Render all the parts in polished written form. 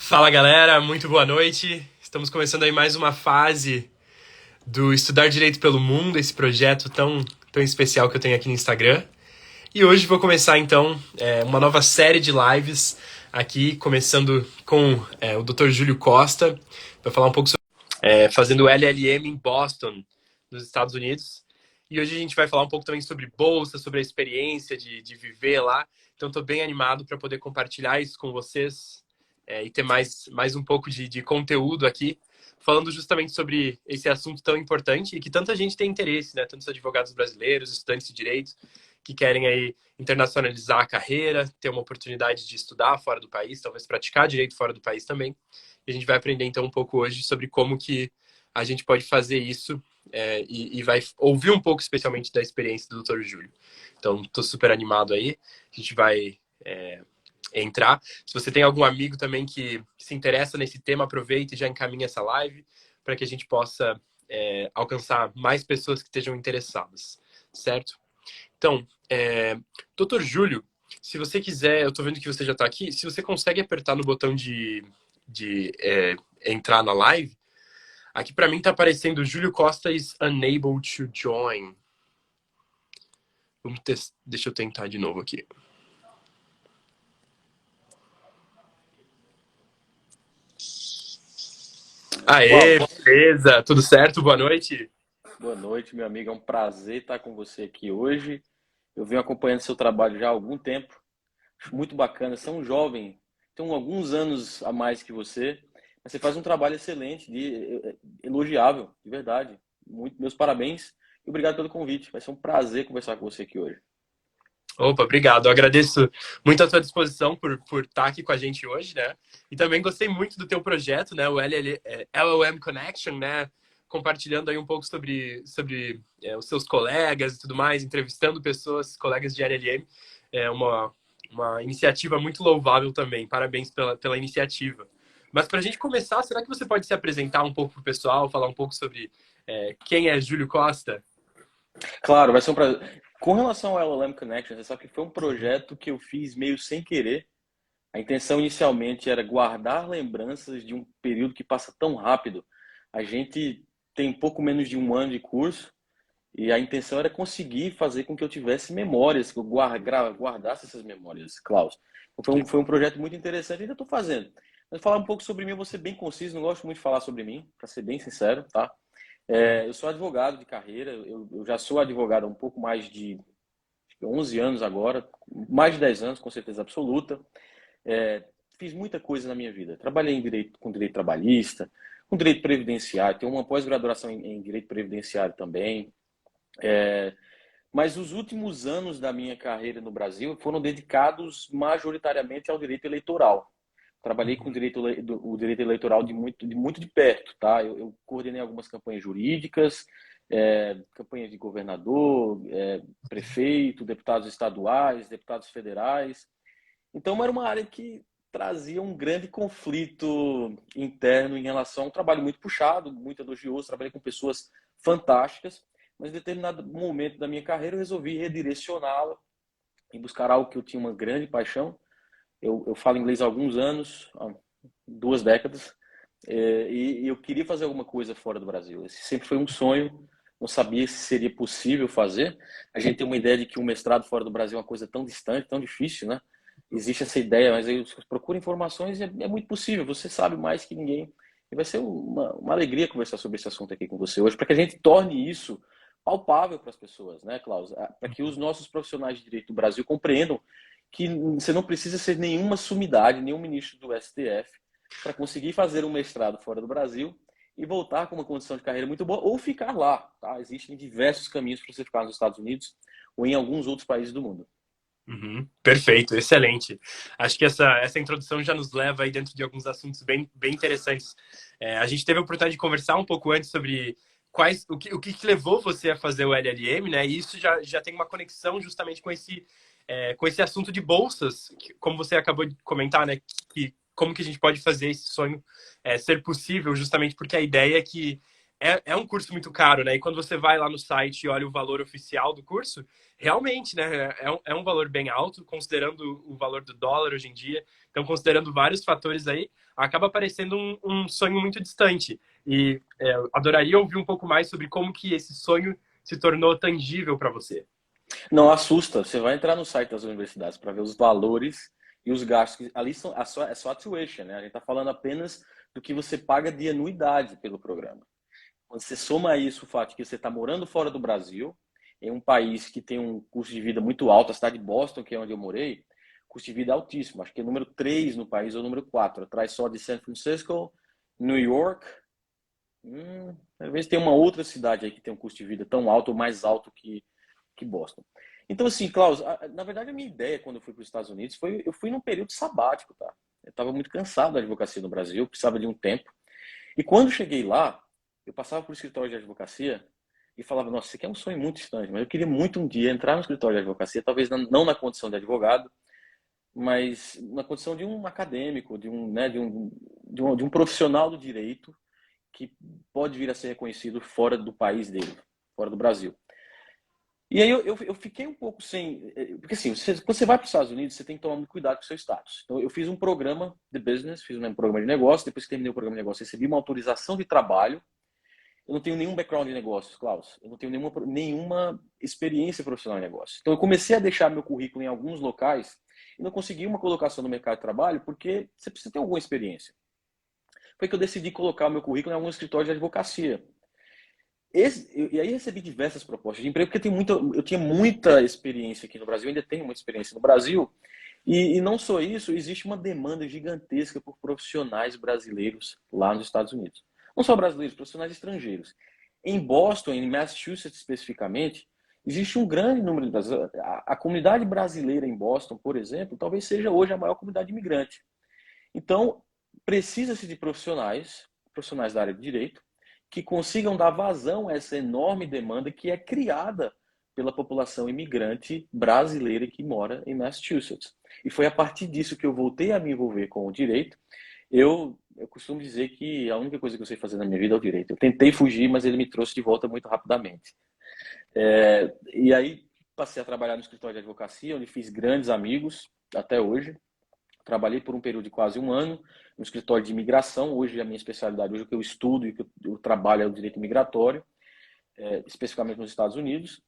Fala galera, muito boa noite. Estamos começando aí mais uma fase do Estudar Direito pelo Mundo, esse projeto tão especial que eu tenho aqui no Instagram. E hoje vou começar então uma nova série de lives aqui, começando com o Dr. Júlio Costa, para falar um pouco sobre fazendo LLM em Boston, nos Estados Unidos. E hoje a gente vai falar um pouco também sobre bolsa, sobre a experiência de viver lá. Então estou bem animado para poder compartilhar isso com vocês e ter mais um pouco de conteúdo aqui, falando justamente sobre esse assunto tão importante e que tanta gente tem interesse, né? Tantos advogados brasileiros, estudantes de direito, que querem aí internacionalizar a carreira, ter uma oportunidade de estudar fora do país, talvez praticar direito fora do país também. E a gente vai aprender então um pouco hoje sobre como que a gente pode fazer isso e vai ouvir um pouco especialmente da experiência do Dr. Júlio. Então, estou super animado aí. A gente vai entrar. Se você tem algum amigo também que se interessa nesse tema, aproveita e já encaminha essa live para que a gente possa alcançar mais pessoas que estejam interessadas, certo? Então, Dr. Júlio, se você quiser, eu estou vendo que você já está aqui, se você consegue apertar no botão de entrar na live, aqui para mim está aparecendo Júlio Costa is unable to join. Deixa eu tentar de novo aqui. Uau, Aê, beleza, tudo certo? Boa noite. boa noite, meu amigo. É um prazer estar com você aqui hoje. Eu venho acompanhando seu trabalho já há algum tempo. Acho muito bacana. Você é um jovem, tem alguns anos a mais que você, mas você faz um trabalho excelente, elogiável, de verdade. Meus parabéns e obrigado pelo convite. Vai ser um prazer conversar com você aqui hoje. Opa, obrigado. Eu agradeço muito a tua disposição por estar aqui com a gente hoje, né? E também gostei muito do teu projeto, né? O LLM Connection, né? Compartilhando aí um pouco sobre os seus colegas e tudo mais, entrevistando pessoas, colegas de LLM. É uma iniciativa muito louvável também. Parabéns pela iniciativa. Mas para a gente começar, será que você pode se apresentar um pouco para o pessoal, falar um pouco sobre quem é Júlio Costa? Claro, vai ser um prazer. Com relação ao LLM Connection, você sabe que foi um projeto que eu fiz meio sem querer. A intenção inicialmente era guardar lembranças de um período que passa tão rápido. A gente tem pouco menos de um ano de curso e a intenção era conseguir fazer com que eu tivesse memórias, que eu guardasse essas memórias, Klaus. Então foi um projeto muito interessante e ainda estou fazendo. Mas falar um pouco sobre mim, eu vou ser bem conciso, não gosto muito de falar sobre mim, para ser bem sincero, tá? Eu sou advogado de carreira, eu já sou advogado há um pouco mais de 11 anos agora, mais de 10 anos, com certeza absoluta. É, Fiz muita coisa na minha vida. Trabalhei com direito trabalhista, com direito previdenciário, tenho uma pós-graduação em direito previdenciário também. Mas os últimos anos da minha carreira no Brasil foram dedicados majoritariamente ao direito eleitoral. Trabalhei com o direito eleitoral de muito de perto, tá? Eu coordenei algumas campanhas jurídicas, campanhas de governador, prefeito, deputados estaduais, deputados federais. Então, era uma área que trazia um grande conflito interno em relação a um trabalho muito puxado, muito elogioso. Trabalhei com pessoas fantásticas, mas em determinado momento da minha carreira eu resolvi redirecioná-la e buscar algo que eu tinha uma grande paixão. Eu falo inglês há alguns anos, há 2 décadas, e eu queria fazer alguma coisa fora do Brasil. Esse sempre foi um sonho, não sabia se seria possível fazer. A gente tem uma ideia de que um mestrado fora do Brasil é uma coisa tão distante, tão difícil, né? Existe essa ideia, mas aí você procura informações e é muito possível. Você sabe mais que ninguém. E vai ser uma alegria conversar sobre esse assunto aqui com você hoje, para que a gente torne isso palpável para as pessoas, né, Klaus? Para que os nossos profissionais de direito do Brasil compreendam que você não precisa ser nenhuma sumidade, nenhum ministro do STF para conseguir fazer um mestrado fora do Brasil e voltar com uma condição de carreira muito boa ou ficar lá. Tá? Existem diversos caminhos para você ficar nos Estados Unidos ou em alguns outros países do mundo. Uhum, perfeito, excelente. Acho que essa introdução já nos leva aí dentro de alguns assuntos bem interessantes. A gente teve a oportunidade de conversar um pouco antes sobre o que levou você a fazer o LLM, né? E isso já tem uma conexão justamente com esse assunto de bolsas, como você acabou de comentar, né? Como que a gente pode fazer esse sonho ser possível, justamente porque a ideia é que é um curso muito caro, né? E quando você vai lá no site e olha o valor oficial do curso, realmente, né? É um valor bem alto, considerando o valor do dólar hoje em dia. Então, considerando vários fatores aí, acaba parecendo um sonho muito distante. E eu adoraria ouvir um pouco mais sobre como que esse sonho se tornou tangível para você. Não assusta. Você vai entrar no site das universidades para ver os valores e os gastos. Ali são, é só a tuition, né? A gente está falando apenas do que você paga de anuidade pelo programa. Quando você soma isso o fato de que você está morando fora do Brasil, em um país que tem um custo de vida muito alto, a cidade de Boston, que é onde eu morei, o custo de vida é altíssimo. Acho que é número 3 no país ou número 4. Atrás só de San Francisco, New York. Talvez tenha uma outra cidade aí que tem um custo de vida tão alto ou mais alto que Boston. Então, assim, Klaus, na verdade a minha ideia quando eu fui para os Estados Unidos foi, eu fui num período sabático, tá? Eu estava muito cansado da advocacia no Brasil, precisava de um tempo. E quando cheguei lá, eu passava por escritório de advocacia e falava, nossa, isso aqui é um sonho muito estranho, mas eu queria muito um dia entrar no escritório de advocacia, talvez não na condição de advogado, mas na condição de um acadêmico, de um profissional do direito que pode vir a ser reconhecido fora do país dele, fora do Brasil. E aí eu fiquei um pouco sem... Porque assim, quando você vai para os Estados Unidos, você tem que tomar muito cuidado com o seu status. Então eu fiz um programa de business, fiz um programa de negócio, depois que terminei o programa de negócio, recebi uma autorização de trabalho. Eu não tenho nenhum background em negócios, Klaus. Eu não tenho nenhuma experiência profissional em negócios. Então eu comecei a deixar meu currículo em alguns locais e não consegui uma colocação no mercado de trabalho porque você precisa ter alguma experiência. Foi que eu decidi colocar o meu currículo em algum escritório de advocacia. E aí recebi diversas propostas de emprego, porque eu tinha muita experiência aqui no Brasil, ainda tenho muita experiência no Brasil, e não só isso, existe uma demanda gigantesca por profissionais brasileiros lá nos Estados Unidos. Não só brasileiros, profissionais estrangeiros. Em Boston, em Massachusetts especificamente, existe um grande número de brasileiros. A comunidade brasileira em Boston, por exemplo, talvez seja hoje a maior comunidade imigrante. Então, precisa-se de profissionais da área de direito, que consigam dar vazão a essa enorme demanda que é criada pela população imigrante brasileira que mora em Massachusetts. E foi a partir disso que eu voltei a me envolver com o direito. Eu costumo dizer que a única coisa que eu sei fazer na minha vida é o direito. Eu tentei fugir, mas ele me trouxe de volta muito rapidamente. E aí passei a trabalhar no escritório de advocacia, onde fiz grandes amigos até hoje. Trabalhei por um período de quase um ano no escritório de imigração. Hoje a minha especialidade, hoje o que eu estudo e o que eu trabalho é o direito migratório, especificamente nos Estados Unidos.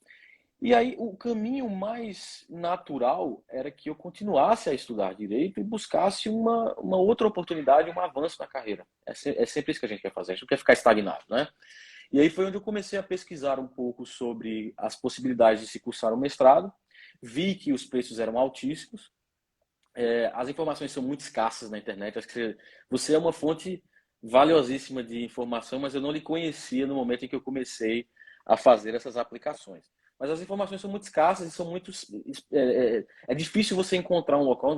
E aí o caminho mais natural era que eu continuasse a estudar direito e buscasse uma outra oportunidade, um avanço na carreira. É sempre isso que a gente quer fazer, a gente não quer ficar estagnado, né? E aí foi onde eu comecei a pesquisar um pouco sobre as possibilidades de se cursar um mestrado. Vi que os preços eram altíssimos. As informações são muito escassas na internet. Acho que você é uma fonte valiosíssima de informação, mas eu não lhe conhecia no momento em que eu comecei a fazer essas aplicações. Mas as informações são muito escassas e são muito. É difícil você encontrar um local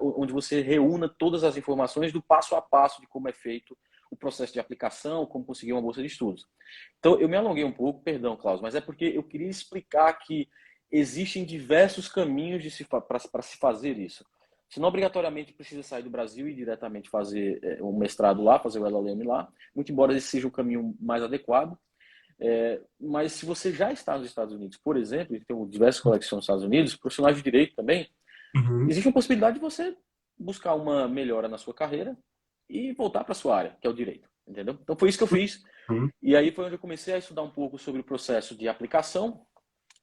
onde você reúna todas as informações do passo a passo de como é feito o processo de aplicação, como conseguir uma bolsa de estudos. Então, eu me alonguei um pouco, perdão, Klaus, mas é porque eu queria explicar que existem diversos caminhos para se fazer isso. Você não obrigatoriamente precisa sair do Brasil e diretamente fazer um mestrado lá, fazer o LLM lá, muito embora esse seja o caminho mais adequado. Mas se você já está nos Estados Unidos, por exemplo, e tem diversas conexões nos Estados Unidos, profissionais de direito também, existe uma possibilidade de você buscar uma melhora na sua carreira e voltar para a sua área, que é o direito, entendeu? Então foi isso que eu fiz. E aí foi onde eu comecei a estudar um pouco sobre o processo de aplicação,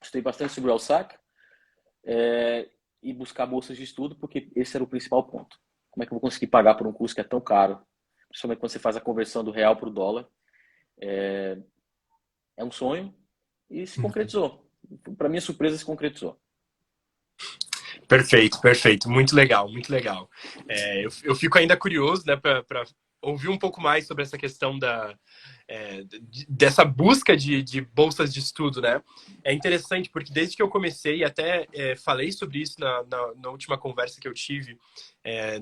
estudei bastante sobre o LSAC, e buscar bolsas de estudo, porque esse era o principal ponto. Como é que eu vou conseguir pagar por um curso que é tão caro? Principalmente quando você faz a conversão do real para o dólar. É um sonho e se concretizou. Para minha surpresa, se concretizou. Perfeito, perfeito. Muito legal, muito legal. Eu fico ainda curioso, né, para ouvir um pouco mais sobre essa questão dessa busca de bolsas de estudo, né? É interessante porque desde que eu comecei, até falei sobre isso na última conversa que eu tive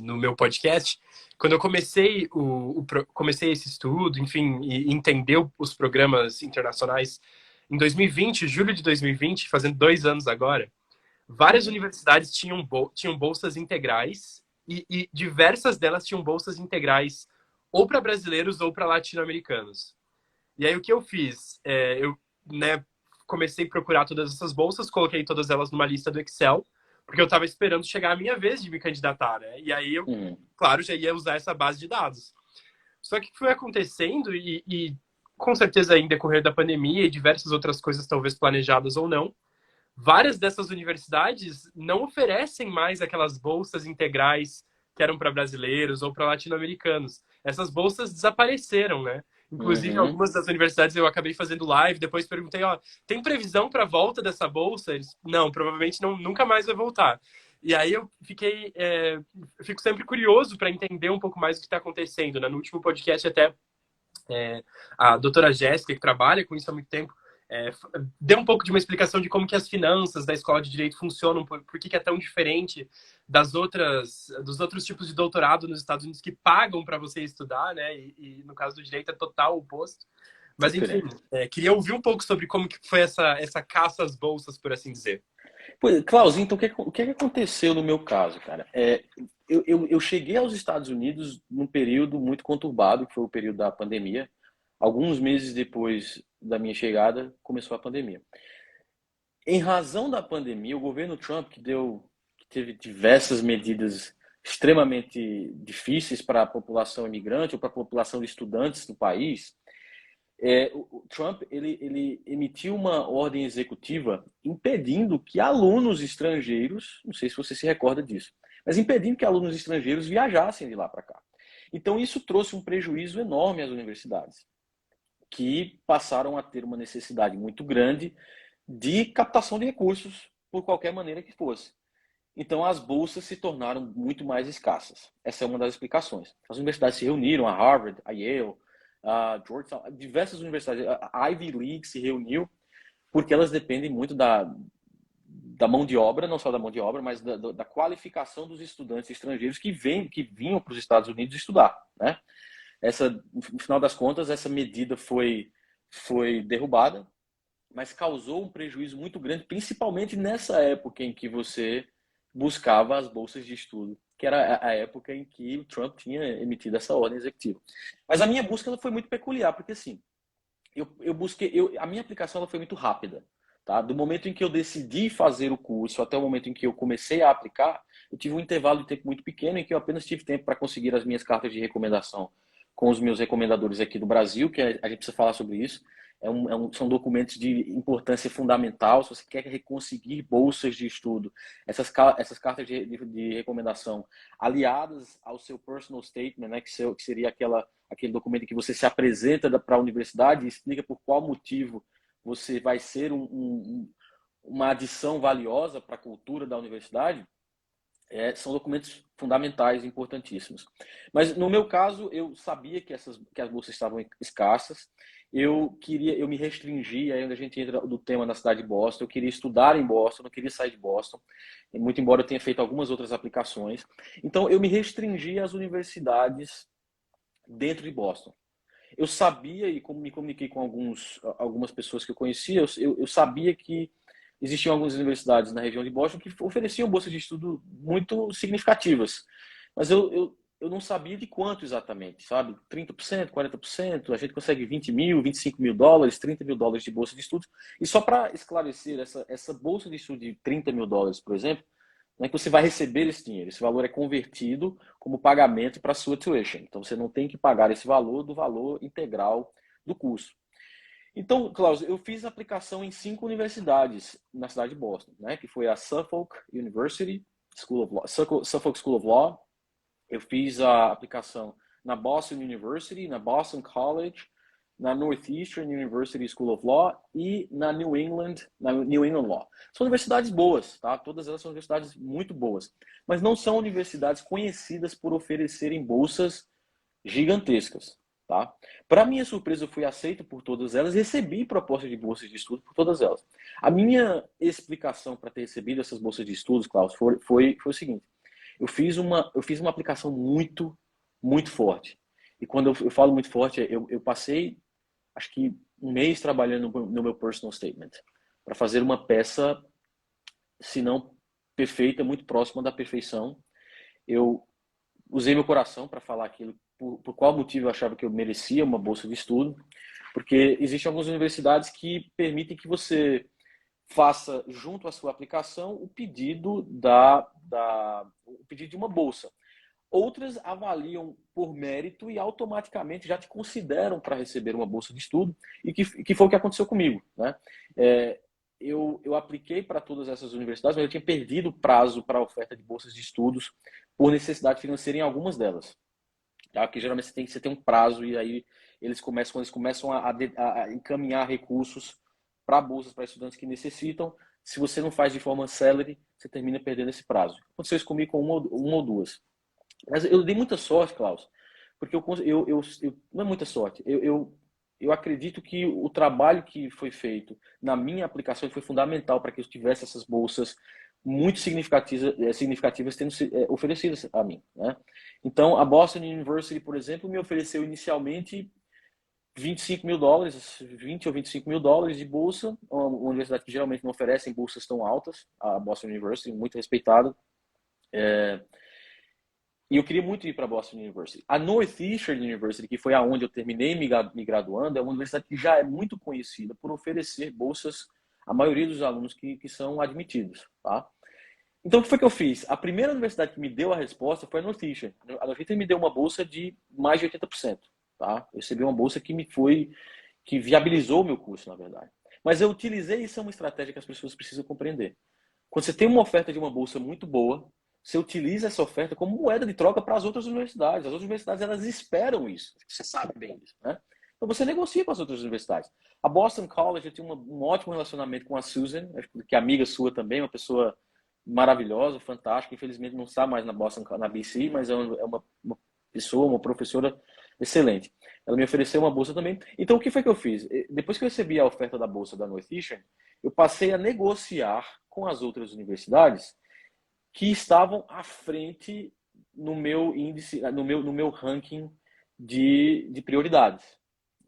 no meu podcast, quando eu comecei comecei esse estudo, enfim, e entender os programas internacionais em 2020, julho de 2020, fazendo 2 anos agora, várias universidades tinham bolsas integrais e diversas delas tinham bolsas integrais ou para brasileiros ou para latino-americanos. E aí o que eu fiz? Né, comecei a procurar todas essas bolsas, coloquei todas elas numa lista do Excel, porque eu estava esperando chegar a minha vez de me candidatar, né? E aí eu, Uhum. claro, já ia usar essa base de dados. Só que foi acontecendo e com certeza em decorrer da pandemia e diversas outras coisas talvez planejadas ou não, várias dessas universidades não oferecem mais aquelas bolsas integrais que eram para brasileiros ou para latino-americanos. Essas bolsas desapareceram, né? Inclusive, Uhum. algumas das universidades eu acabei fazendo live, depois perguntei, ó, tem previsão para a volta dessa bolsa? Eles, não, provavelmente não, nunca mais vai voltar. E aí eu fico sempre curioso para entender um pouco mais o que está acontecendo, né? No último podcast até a doutora Jéssica, que trabalha com isso há muito tempo, é, deu um pouco de uma explicação de como que as finanças da escola de direito funcionam, por que é tão diferente dos outros tipos de doutorado nos Estados Unidos que pagam para você estudar, né? E no caso do direito é total o oposto. Mas enfim, Diferente. queria ouvir um pouco sobre como que foi essa caça às bolsas, por assim dizer. Pois, Klaus, então o que aconteceu no meu caso, cara? Eu cheguei aos Estados Unidos num período muito conturbado, que foi o período da pandemia. Alguns meses depois da minha chegada, começou a pandemia. Em razão da pandemia, o governo Trump, que teve diversas medidas extremamente difíceis para a população imigrante ou para a população de estudantes do país, o Trump ele emitiu uma ordem executiva impedindo que alunos estrangeiros, não sei se você se recorda disso, mas impedindo que alunos estrangeiros viajassem de lá para cá. Então isso trouxe um prejuízo enorme às universidades, que passaram a ter uma necessidade muito grande de captação de recursos por qualquer maneira que fosse. Então as bolsas se tornaram muito mais escassas. Essa é uma das explicações. As universidades se reuniram, a Harvard, a Yale, a Georgetown, diversas universidades, a Ivy League se reuniu, porque elas dependem muito da mão de obra, não só da mão de obra, mas da qualificação dos estudantes estrangeiros que vinham para os Estados Unidos estudar, né? No final das contas, essa medida foi derrubada, mas causou um prejuízo muito grande, principalmente nessa época em que você buscava as bolsas de estudo, que era a época em que o Trump tinha emitido essa ordem executiva. Mas a minha busca ela foi muito peculiar, porque assim, a minha aplicação ela foi muito rápida. Tá? Do momento em que eu decidi fazer o curso até o momento em que eu comecei a aplicar, eu tive um intervalo de tempo muito pequeno em que eu apenas tive tempo para conseguir as minhas cartas de recomendação com os meus recomendadores aqui do Brasil, que a gente precisa falar sobre isso. São documentos de importância fundamental. Se você quer conseguir bolsas de estudo, essas cartas de recomendação aliadas ao seu personal statement, né, que seria aquele documento que você se apresenta para a universidade e explica por qual motivo você vai ser uma adição valiosa para a cultura da universidade, são documentos fundamentais, importantíssimos. Mas no meu caso, eu sabia que as bolsas estavam escassas. Eu me restringi, aí onde a gente entra no tema na cidade de Boston, eu queria estudar em Boston, não queria sair de Boston, muito embora eu tenha feito algumas outras aplicações. Então eu me restringi às universidades dentro de Boston. Eu sabia, e como me comuniquei com algumas pessoas que eu conhecia, eu sabia que existiam algumas universidades na região de Boston que ofereciam bolsas de estudo muito significativas. Mas eu não sabia de quanto exatamente, sabe? 30%, 40%, a gente consegue 20 mil, 25 mil dólares, 30 mil dólares de bolsa de estudos. E só para esclarecer, essa bolsa de estudo de 30 mil dólares, por exemplo, não é que você vai receber esse dinheiro. Esse valor é convertido como pagamento para a sua tuition. Então, você não tem que pagar esse valor do valor integral do curso. Então, Klaus, eu fiz aplicação em 5 universidades na cidade de Boston, né? Que foi a Suffolk University School of Law, Suffolk School of Law. Eu fiz a aplicação na Boston University, na Boston College, na Northeastern University School of Law e na New England Law. São universidades boas, tá? Todas elas são universidades muito boas, mas não são universidades conhecidas por oferecerem bolsas gigantescas, tá? Para minha surpresa, eu fui aceito por todas elas e recebi propostas de bolsas de estudo por todas elas. A minha explicação para ter recebido essas bolsas de estudos, Klaus, foi o seguinte: eu fiz uma aplicação muito, muito forte. E quando eu falo muito forte, eu passei acho que um mês trabalhando no meu personal statement para fazer uma peça, se não perfeita, muito próxima da perfeição. Eu usei meu coração para falar aquilo, por qual motivo eu achava que eu merecia uma bolsa de estudo, Porque existem algumas universidades que permitem que você faça, junto à sua aplicação, o pedido o pedido de uma bolsa. Outras avaliam por mérito e automaticamente já te consideram para receber uma bolsa de estudo, e que foi o que aconteceu comigo, né? Eu apliquei para todas essas universidades, mas eu tinha perdido o prazo para a oferta de bolsas de estudos por necessidade financeira em algumas delas. Tá? Porque geralmente você tem um prazo, e aí quando eles começam a encaminhar recursos para bolsas para estudantes que necessitam, se você não faz de forma célere, você termina perdendo esse prazo. Aconteceu isso comigo com uma ou duas. Mas eu dei muita sorte, Klaus, porque não é muita sorte. Eu acredito que o trabalho que foi feito na minha aplicação foi fundamental para que eu tivesse essas bolsas muito significativas oferecidas a mim, né? Então, a Boston University, por exemplo, me ofereceu inicialmente $25 mil, 20 ou $25 mil de bolsa, uma universidade que geralmente não oferece bolsas tão altas, a Boston University, muito respeitada. E eu queria muito ir para a Boston University. A Northeastern University, que foi aonde eu terminei me graduando, é uma universidade que já é muito conhecida por oferecer bolsas à maioria dos alunos que são admitidos, tá? Então, o que foi que eu fiz? A primeira universidade que me deu a resposta foi a Northeastern. A Northeastern me deu uma bolsa de mais de 80%, tá? Eu recebi uma bolsa que viabilizou o meu curso, na verdade. Mas eu utilizei, isso é uma estratégia que as pessoas precisam compreender. Quando você tem uma oferta de uma bolsa muito boa, você utiliza essa oferta como moeda de troca para as outras universidades. As outras universidades, elas esperam isso. Você sabe bem disso, né? Então você negocia com as outras universidades. A Boston College, eu tinha um ótimo relacionamento com a Susan, que é amiga sua também, uma pessoa maravilhosa, fantástica. Infelizmente não está mais na BC, mas é uma pessoa, uma professora excelente. Ela me ofereceu uma bolsa também. Então o que foi que eu fiz? Depois que eu recebi a oferta da bolsa da Northeastern, eu passei a negociar com as outras universidades que estavam à frente no meu índice, no meu ranking de prioridades.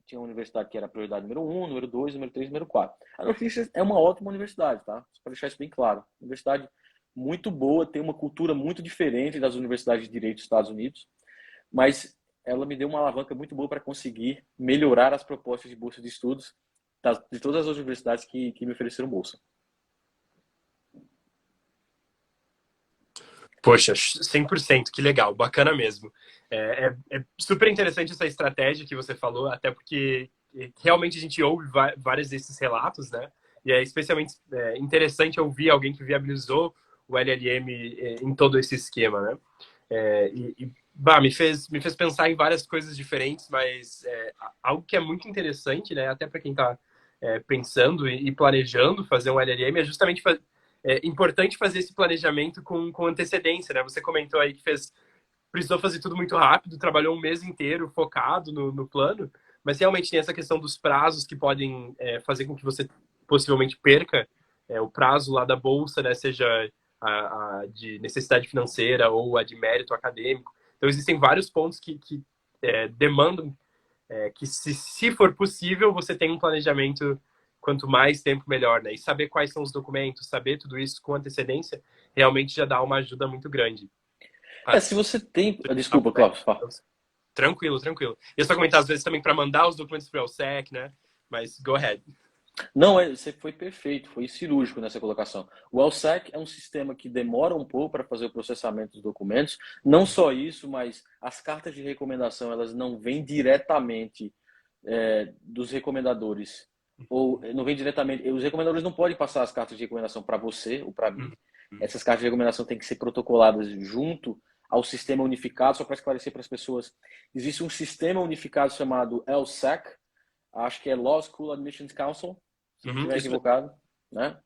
Tinha uma universidade que era a prioridade número 1, número 2, número 3, número 4. A Northeastern é uma ótima universidade, tá? Só para deixar isso bem claro. Universidade muito boa, tem uma cultura muito diferente das universidades de direito dos Estados Unidos, mas ela me deu uma alavanca muito boa para conseguir melhorar as propostas de bolsa de estudos de todas as universidades que me ofereceram bolsa. Poxa, 100%, que legal, bacana mesmo. É super interessante essa estratégia que você falou, até porque realmente a gente ouve vários desses relatos, né? E é especialmente interessante ouvir alguém que viabilizou o LLM em todo esse esquema, né? Me fez pensar em várias coisas diferentes, mas algo que é muito interessante, né? Até para quem está pensando e planejando fazer um LLM é justamente importante fazer esse planejamento com antecedência, né? Você comentou aí que precisou fazer tudo muito rápido, trabalhou um mês inteiro focado no plano, mas realmente tem essa questão dos prazos que podem fazer com que você possivelmente perca o prazo lá da bolsa, né? Seja a de necessidade financeira ou a de mérito acadêmico. Então existem vários pontos que demandam que se for possível, você tenha um planejamento quanto mais tempo melhor, né? E saber quais são os documentos, saber tudo isso com antecedência, realmente já dá uma ajuda muito grande. Se você tem... Desculpa, Cláudio. Tranquilo, tranquilo. E eu só comentar às vezes também para mandar os documentos para o LSEC, né? Mas go ahead. Não, você foi perfeito, foi cirúrgico nessa colocação. O LSEC é um sistema que demora um pouco para fazer o processamento dos documentos. Não só isso, mas as cartas de recomendação, elas não vêm diretamente dos recomendadores. Ou não vem diretamente. Os recomendadores não podem passar as cartas de recomendação para você ou para mim. Essas cartas de recomendação têm que ser protocoladas junto ao sistema unificado. Só para esclarecer para as pessoas, existe um sistema unificado chamado LSEC, acho que é Law School Admissions Council, se não estiver equivocado, né?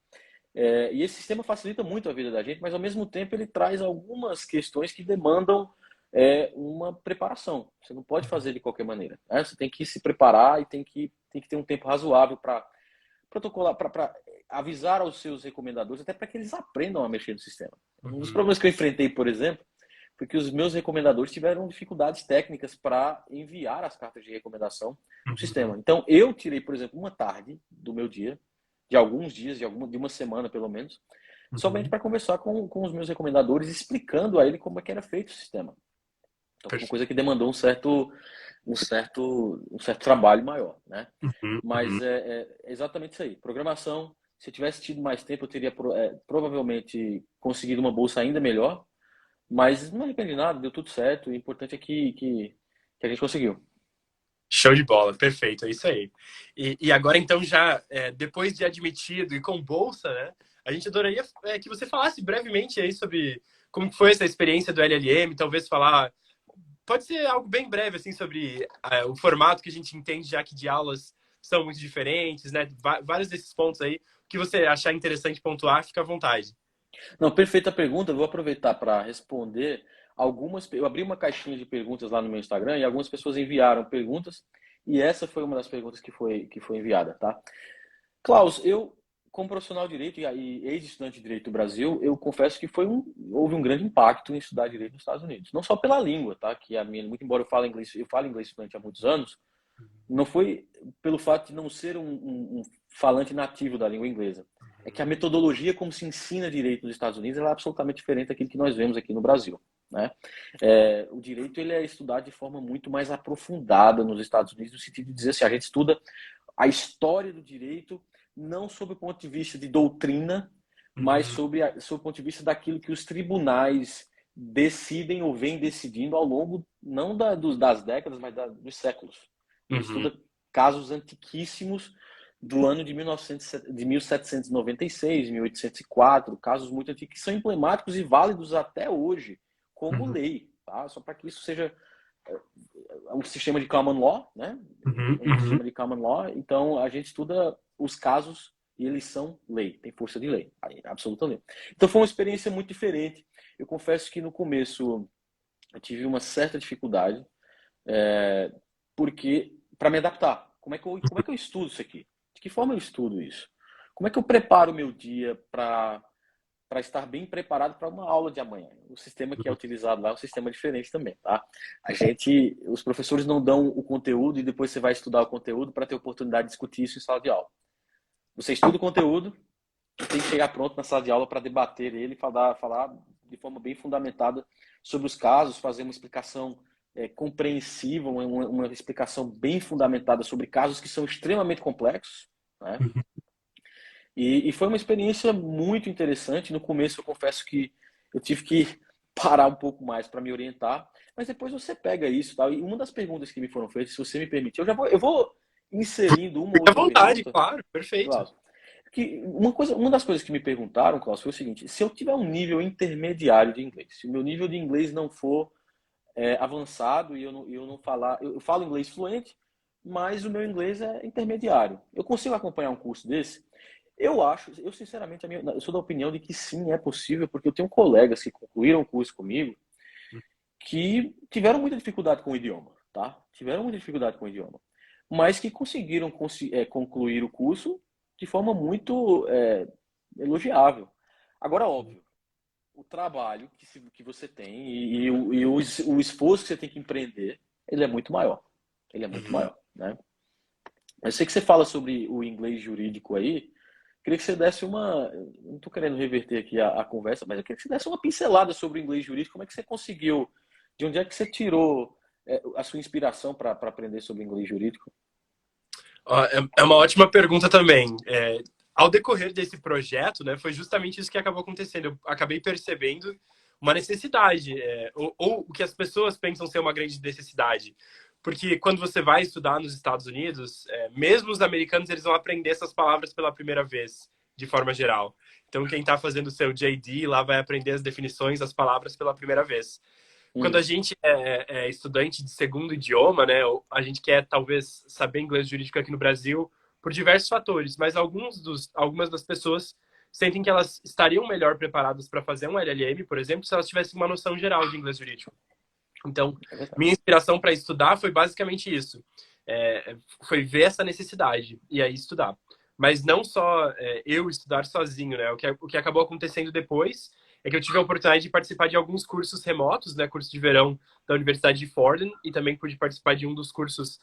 E esse sistema facilita muito a vida da gente, mas ao mesmo tempo ele traz algumas questões que demandam uma preparação. Você não pode fazer de qualquer maneira, né? Você tem que se preparar e tem que ter um tempo razoável para protocolar, para avisar aos seus recomendadores, até para que eles aprendam a mexer no sistema. Um dos problemas que eu enfrentei, por exemplo, foi que os meus recomendadores tiveram dificuldades técnicas para enviar as cartas de recomendação no sistema. Então, eu tirei, por exemplo, uma tarde do meu dia, de alguns dias, de uma semana pelo menos, somente para conversar com os meus recomendadores, explicando a ele como é que era feito o sistema. Então, foi uma coisa que demandou um certo um certo trabalho maior, né? Uhum, Mas uhum. é exatamente isso aí. Programação, se eu tivesse tido mais tempo, eu teria provavelmente conseguido uma bolsa ainda melhor, mas não me arrependi de nada, deu tudo certo. O importante é que a gente conseguiu. Show de bola, perfeito, é isso aí. E agora, então, já depois de admitido e com bolsa, né, a gente adoraria que você falasse brevemente aí sobre como foi essa experiência do LLM, talvez falar, pode ser algo bem breve, assim, sobre o formato que a gente entende, já que de aulas são muito diferentes, né, vários desses pontos aí, o que você achar interessante pontuar, fica à vontade. Não, perfeita pergunta. Eu vou aproveitar para responder algumas. Eu abri uma caixinha de perguntas lá no meu Instagram e algumas pessoas enviaram perguntas e essa foi uma das perguntas que foi enviada, tá? Klaus, eu, como profissional de direito e ex-estudante de direito do Brasil, eu confesso que houve um grande impacto em estudar direito nos Estados Unidos. Não só pela língua, tá? Que a minha, muito embora eu falo inglês fluente há muitos anos, não foi pelo fato de não ser um falante nativo da língua inglesa. É que a metodologia como se ensina direito nos Estados Unidos é absolutamente diferente daquilo que nós vemos aqui no Brasil. Né? O direito ele é estudado de forma muito mais aprofundada nos Estados Unidos, no sentido de dizer assim, a gente estuda a história do direito não sob o ponto de vista de doutrina, mas Uhum, sob o ponto de vista daquilo que os tribunais decidem ou vêm decidindo ao longo, não das décadas, mas dos séculos. A gente uhum, estuda casos antiquíssimos do ano de 1796, 1804, casos muito antigos que são emblemáticos e válidos até hoje como uhum, lei, tá? Só para que isso seja um sistema de common law, né? uhum, Um uhum. sistema de common law, então a gente estuda os casos e eles são lei, tem força de lei, absoluta lei. Então foi uma experiência muito diferente. Eu confesso que no começo eu tive uma certa dificuldade, porque para me adaptar, como é que eu estudo isso aqui? De que forma eu estudo isso? Como é que eu preparo o meu dia para estar bem preparado para uma aula de amanhã? O sistema que é utilizado lá é um sistema diferente também, tá? Os professores não dão o conteúdo e depois você vai estudar o conteúdo para ter oportunidade de discutir isso em sala de aula. Você estuda o conteúdo e tem que chegar pronto na sala de aula para debater ele, falar de forma bem fundamentada sobre os casos, fazer uma explicação compreensiva, uma explicação bem fundamentada sobre casos que são extremamente complexos, né? E foi uma experiência muito interessante. No começo, eu confesso que eu tive que parar um pouco mais para me orientar, mas depois você pega isso, tá? E uma das perguntas que me foram feitas, se você me permitir, eu vou inserindo uma Fique à outra vontade, pergunta, claro, perfeito. Klaus. Uma das coisas que me perguntaram, Klaus, foi o seguinte: se eu tiver um nível intermediário de inglês, se o meu nível de inglês não for avançado e eu não falar, eu falo inglês fluente, mas o meu inglês é intermediário, eu consigo acompanhar um curso desse? Eu sinceramente, eu sou da opinião de que sim, é possível, porque eu tenho colegas que concluíram o curso comigo que tiveram muita dificuldade com o idioma, tá? Tiveram muita dificuldade com o idioma, mas que conseguiram concluir o curso de forma muito elogiável. Agora, óbvio, o trabalho que você tem e o esforço que você tem que empreender, ele é muito maior. Ele é muito Uhum. maior, né? Eu sei que você fala sobre o inglês jurídico aí. Queria que você desse uma. Não estou querendo reverter aqui a conversa, mas eu queria que você desse uma pincelada sobre o inglês jurídico. Como é que você conseguiu? De onde é que você tirou a sua inspiração para aprender sobre inglês jurídico? Ó, é uma ótima pergunta também. Ao decorrer desse projeto, né, foi justamente isso que acabou acontecendo. Eu acabei percebendo uma necessidade, ou o que as pessoas pensam ser uma grande necessidade. Porque quando você vai estudar nos Estados Unidos, mesmo os americanos, eles vão aprender essas palavras pela primeira vez, de forma geral. Então, quem está fazendo o seu JD lá vai aprender as definições, as palavras pela primeira vez. Quando a Hum, gente é estudante de segundo idioma, né, a gente quer talvez saber inglês jurídico aqui no Brasil por diversos fatores, mas algumas das pessoas sentem que elas estariam melhor preparadas para fazer um LLM, por exemplo, se elas tivessem uma noção geral de inglês jurídico. Então, é verdade. minha inspiração para estudar foi basicamente isso. É, foi ver essa necessidade e aí estudar. Mas não só eu estudar sozinho, né? O que acabou acontecendo depois é que eu tive a oportunidade de participar de alguns cursos remotos, né? Curso de verão da Universidade de Fordham e também pude participar de um dos cursos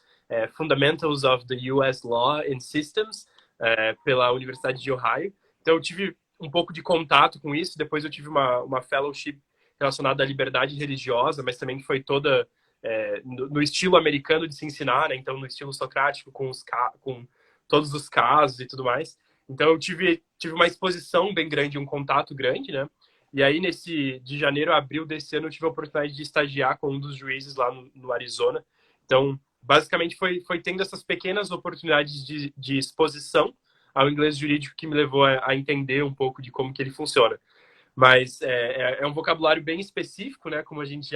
Fundamentals of the U.S. Law and Systems pela Universidade de Ohio. Então, eu tive um pouco de contato com isso. Depois eu tive uma fellowship relacionada à liberdade religiosa, mas também que foi toda no estilo americano de se ensinar, né? Então no estilo socrático, com todos os casos e tudo mais. Então eu tive uma exposição bem grande, um contato grande, né? E aí, de janeiro a abril desse ano, eu tive a oportunidade de estagiar com um dos juízes lá no Arizona. Então, basicamente, foi tendo essas pequenas oportunidades de exposição ao inglês jurídico que me levou a entender um pouco de como que ele funciona. Mas é um vocabulário bem específico, né? Como a gente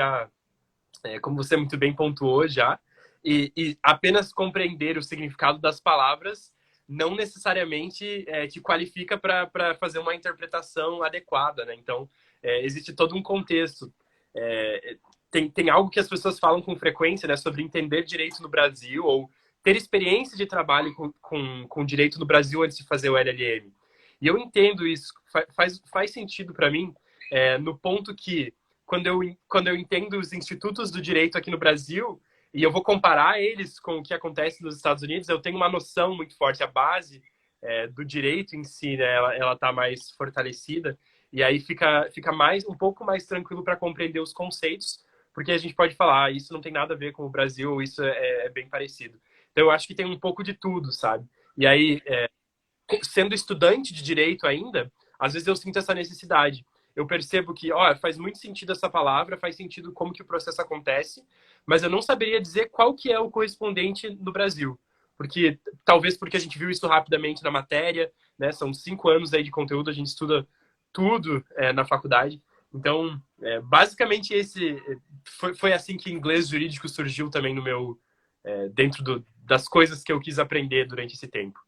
como você muito bem pontuou já. E apenas compreender o significado das palavras não necessariamente te qualifica para fazer uma interpretação adequada, né? Então, existe todo um contexto. Tem algo que as pessoas falam com frequência, né, sobre entender direito no Brasil ou ter experiência de trabalho com direito no Brasil antes de fazer o LLM. E eu entendo isso, faz sentido para mim, no ponto que, quando eu entendo os institutos do direito aqui no Brasil, e eu vou comparar eles com o que acontece nos Estados Unidos, eu tenho uma noção muito forte, a base do direito em si, né, ela está mais fortalecida, e aí fica um pouco mais tranquilo para compreender os conceitos, porque a gente pode falar, isso não tem nada a ver com o Brasil, ou isso é bem parecido. Então eu acho que tem um pouco de tudo, sabe? E aí, sendo estudante de direito ainda, às vezes eu sinto essa necessidade. Eu percebo que, faz muito sentido essa palavra, faz sentido como que o processo acontece, mas eu não saberia dizer qual que é o correspondente no Brasil. Talvez porque a gente viu isso rapidamente na matéria, né? São 5 anos aí de conteúdo, a gente estuda tudo na faculdade. Então, basicamente foi assim que inglês jurídico surgiu também no meu dentro das coisas que eu quis aprender durante esse tempo.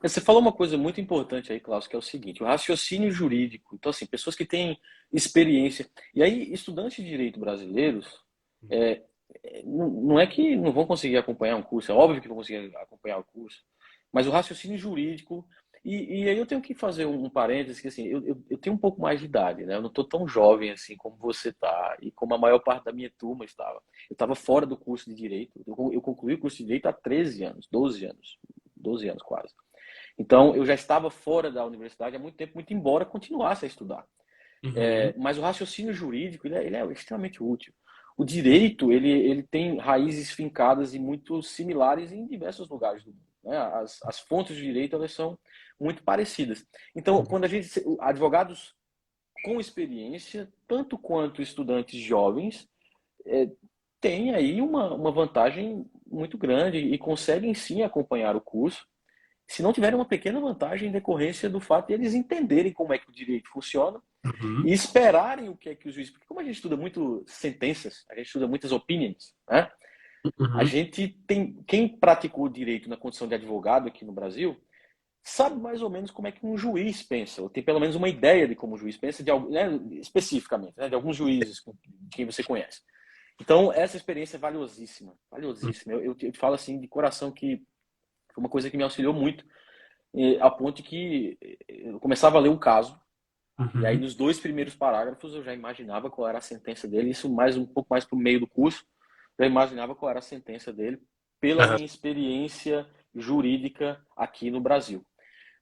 Você falou uma coisa muito importante aí, Klaus, que é o seguinte, o raciocínio jurídico. Então, assim, pessoas que têm experiência. E aí, estudantes de direito brasileiros, não é que não vão conseguir acompanhar um curso, é óbvio que vão conseguir acompanhar o curso, mas o raciocínio jurídico. E aí eu tenho que fazer um parênteses, que assim, eu tenho um pouco mais de idade, né? Eu não estou tão jovem assim como você está e como a maior parte da minha turma estava. Eu estava fora do curso de Direito. Eu concluí o curso de Direito há 13 anos, 12 anos quase. Então, eu já estava fora da universidade há muito tempo, muito embora continuasse a estudar. Uhum. Mas o raciocínio jurídico, ele é extremamente útil. O direito, ele tem raízes fincadas e muito similares em diversos lugares do mundo. Né? As fontes de direito, elas são muito parecidas. Então, quando advogados com experiência, tanto quanto estudantes jovens, têm aí uma vantagem muito grande e conseguem sim acompanhar o curso, se não tiverem uma pequena vantagem em decorrência do fato de eles entenderem como é que o direito funciona Uhum. e esperarem o que é que o juiz... Porque como a gente estuda muito sentenças, a gente estuda muitas opinions, né? A Uhum. gente tem... Quem praticou o direito na condição de advogado aqui no Brasil sabe mais ou menos como é que um juiz pensa, ou tem pelo menos uma ideia de como o juiz pensa, né, especificamente, né, de alguns juízes de quem você conhece. Então, essa experiência é valiosíssima, valiosíssima. Eu te falo assim de coração que foi uma coisa que me auxiliou muito, a ponto de que eu começava a ler um caso, e aí Uhum. nos 2 primeiros parágrafos eu já imaginava qual era a sentença dele, isso mais um pouco mais para o meio do curso, eu imaginava qual era a sentença dele, pela Uhum. minha experiência jurídica aqui no Brasil.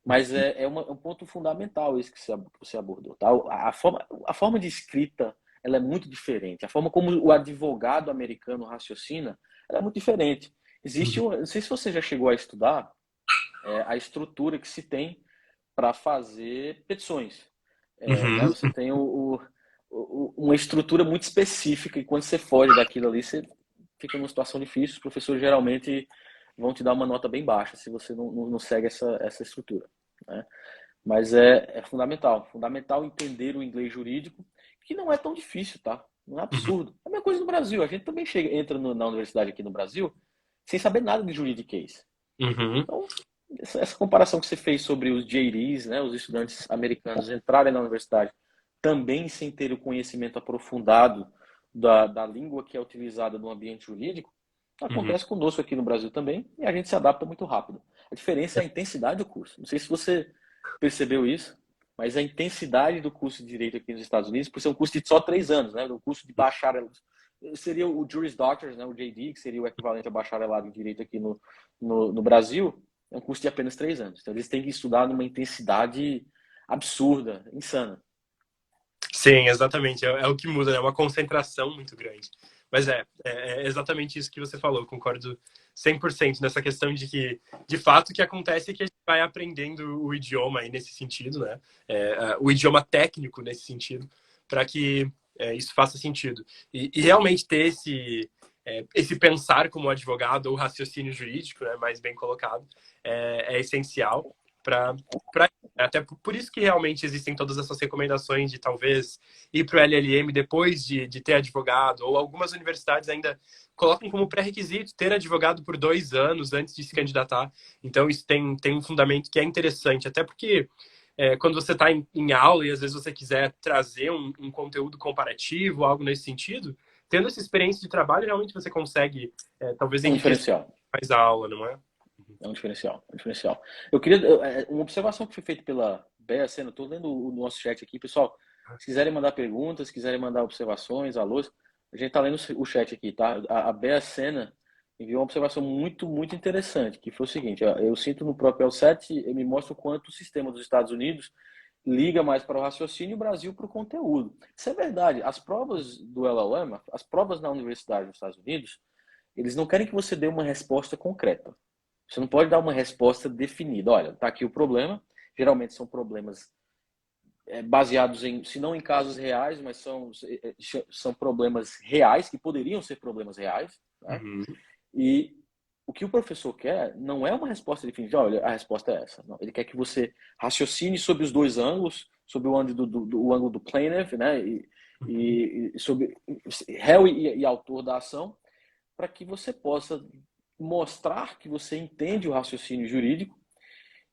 Mas é um ponto fundamental isso que você abordou. Tá? A forma de escrita ela é muito diferente. A forma como o advogado americano raciocina ela é muito diferente. Uhum. Não sei se você já chegou a estudar a estrutura que se tem para fazer petições. Né? Uhum. Você tem uma estrutura muito específica e quando você foge daquilo ali, você fica numa situação difícil. Os professores geralmente vão te dar uma nota bem baixa se você não segue essa estrutura. Né? Mas é fundamental entender o inglês jurídico, que não é tão difícil, tá? Não é Uhum. absurdo. É a mesma coisa no Brasil. A gente também entra na universidade aqui no Brasil sem saber nada de juridiquês. Uhum. Então, essa comparação que você fez sobre os JDs, né, os estudantes americanos entrarem na universidade também sem ter o conhecimento aprofundado da língua que é utilizada no ambiente jurídico, Uhum. acontece conosco aqui no Brasil também e a gente se adapta muito rápido. A diferença é a intensidade do curso. Não sei se você percebeu isso, mas a intensidade do curso de Direito aqui nos Estados Unidos, por ser um curso de só 3 anos, né, um curso de bacharel, seria o Juris Doctors, né, o JD, que seria o equivalente a bacharelado em Direito aqui no Brasil, é um curso de apenas 3 anos. Então eles têm que estudar numa intensidade absurda, insana. Sim, exatamente. É o que muda, né? É uma concentração muito grande. Mas é exatamente isso que você falou, concordo 100% nessa questão de que, de fato, o que acontece é que a gente vai aprendendo o idioma aí nesse sentido, né? O idioma técnico nesse sentido, para que isso faça sentido. E realmente ter esse pensar como advogado ou raciocínio jurídico, né, mais bem colocado, é essencial para até por isso que realmente existem todas essas recomendações de talvez ir para o LLM depois de ter advogado, ou algumas universidades ainda colocam como pré-requisito ter advogado por 2 anos antes de se candidatar. Então, isso tem um fundamento que é interessante, até porque quando você está em aula e às vezes você quiser trazer um conteúdo comparativo, algo nesse sentido, tendo essa experiência de trabalho, realmente você consegue, talvez, É um enriquecer diferencial. mais a aula, não é? É um diferencial, é um diferencial. Eu queria, uma observação que foi feita pela Bea Sena, estou lendo o nosso chat aqui, pessoal. Se quiserem mandar perguntas, se quiserem mandar observações, alôs, a gente está lendo o chat aqui, tá? A Bea Sena enviou uma observação muito, muito interessante, que foi o seguinte: ó, eu sinto no próprio L7, ele me mostra o quanto o sistema dos Estados Unidos liga mais para o raciocínio e o Brasil para o conteúdo. Isso é verdade. As provas do LLM, as provas na universidade dos Estados Unidos, eles não querem que você dê uma resposta concreta. Você não pode dar uma resposta definida. Olha, está aqui o problema. Geralmente são problemas baseados em, se não em casos reais, mas são problemas reais, que poderiam ser problemas reais. Né? Uhum. E o que o professor quer não é uma resposta definida. Olha, a resposta é essa. Não, ele quer que você raciocine sobre os dois ângulos, sobre o ângulo do ângulo do plaintiff, né? E sobre réu e autor da ação, para que você possa mostrar que você entende o raciocínio jurídico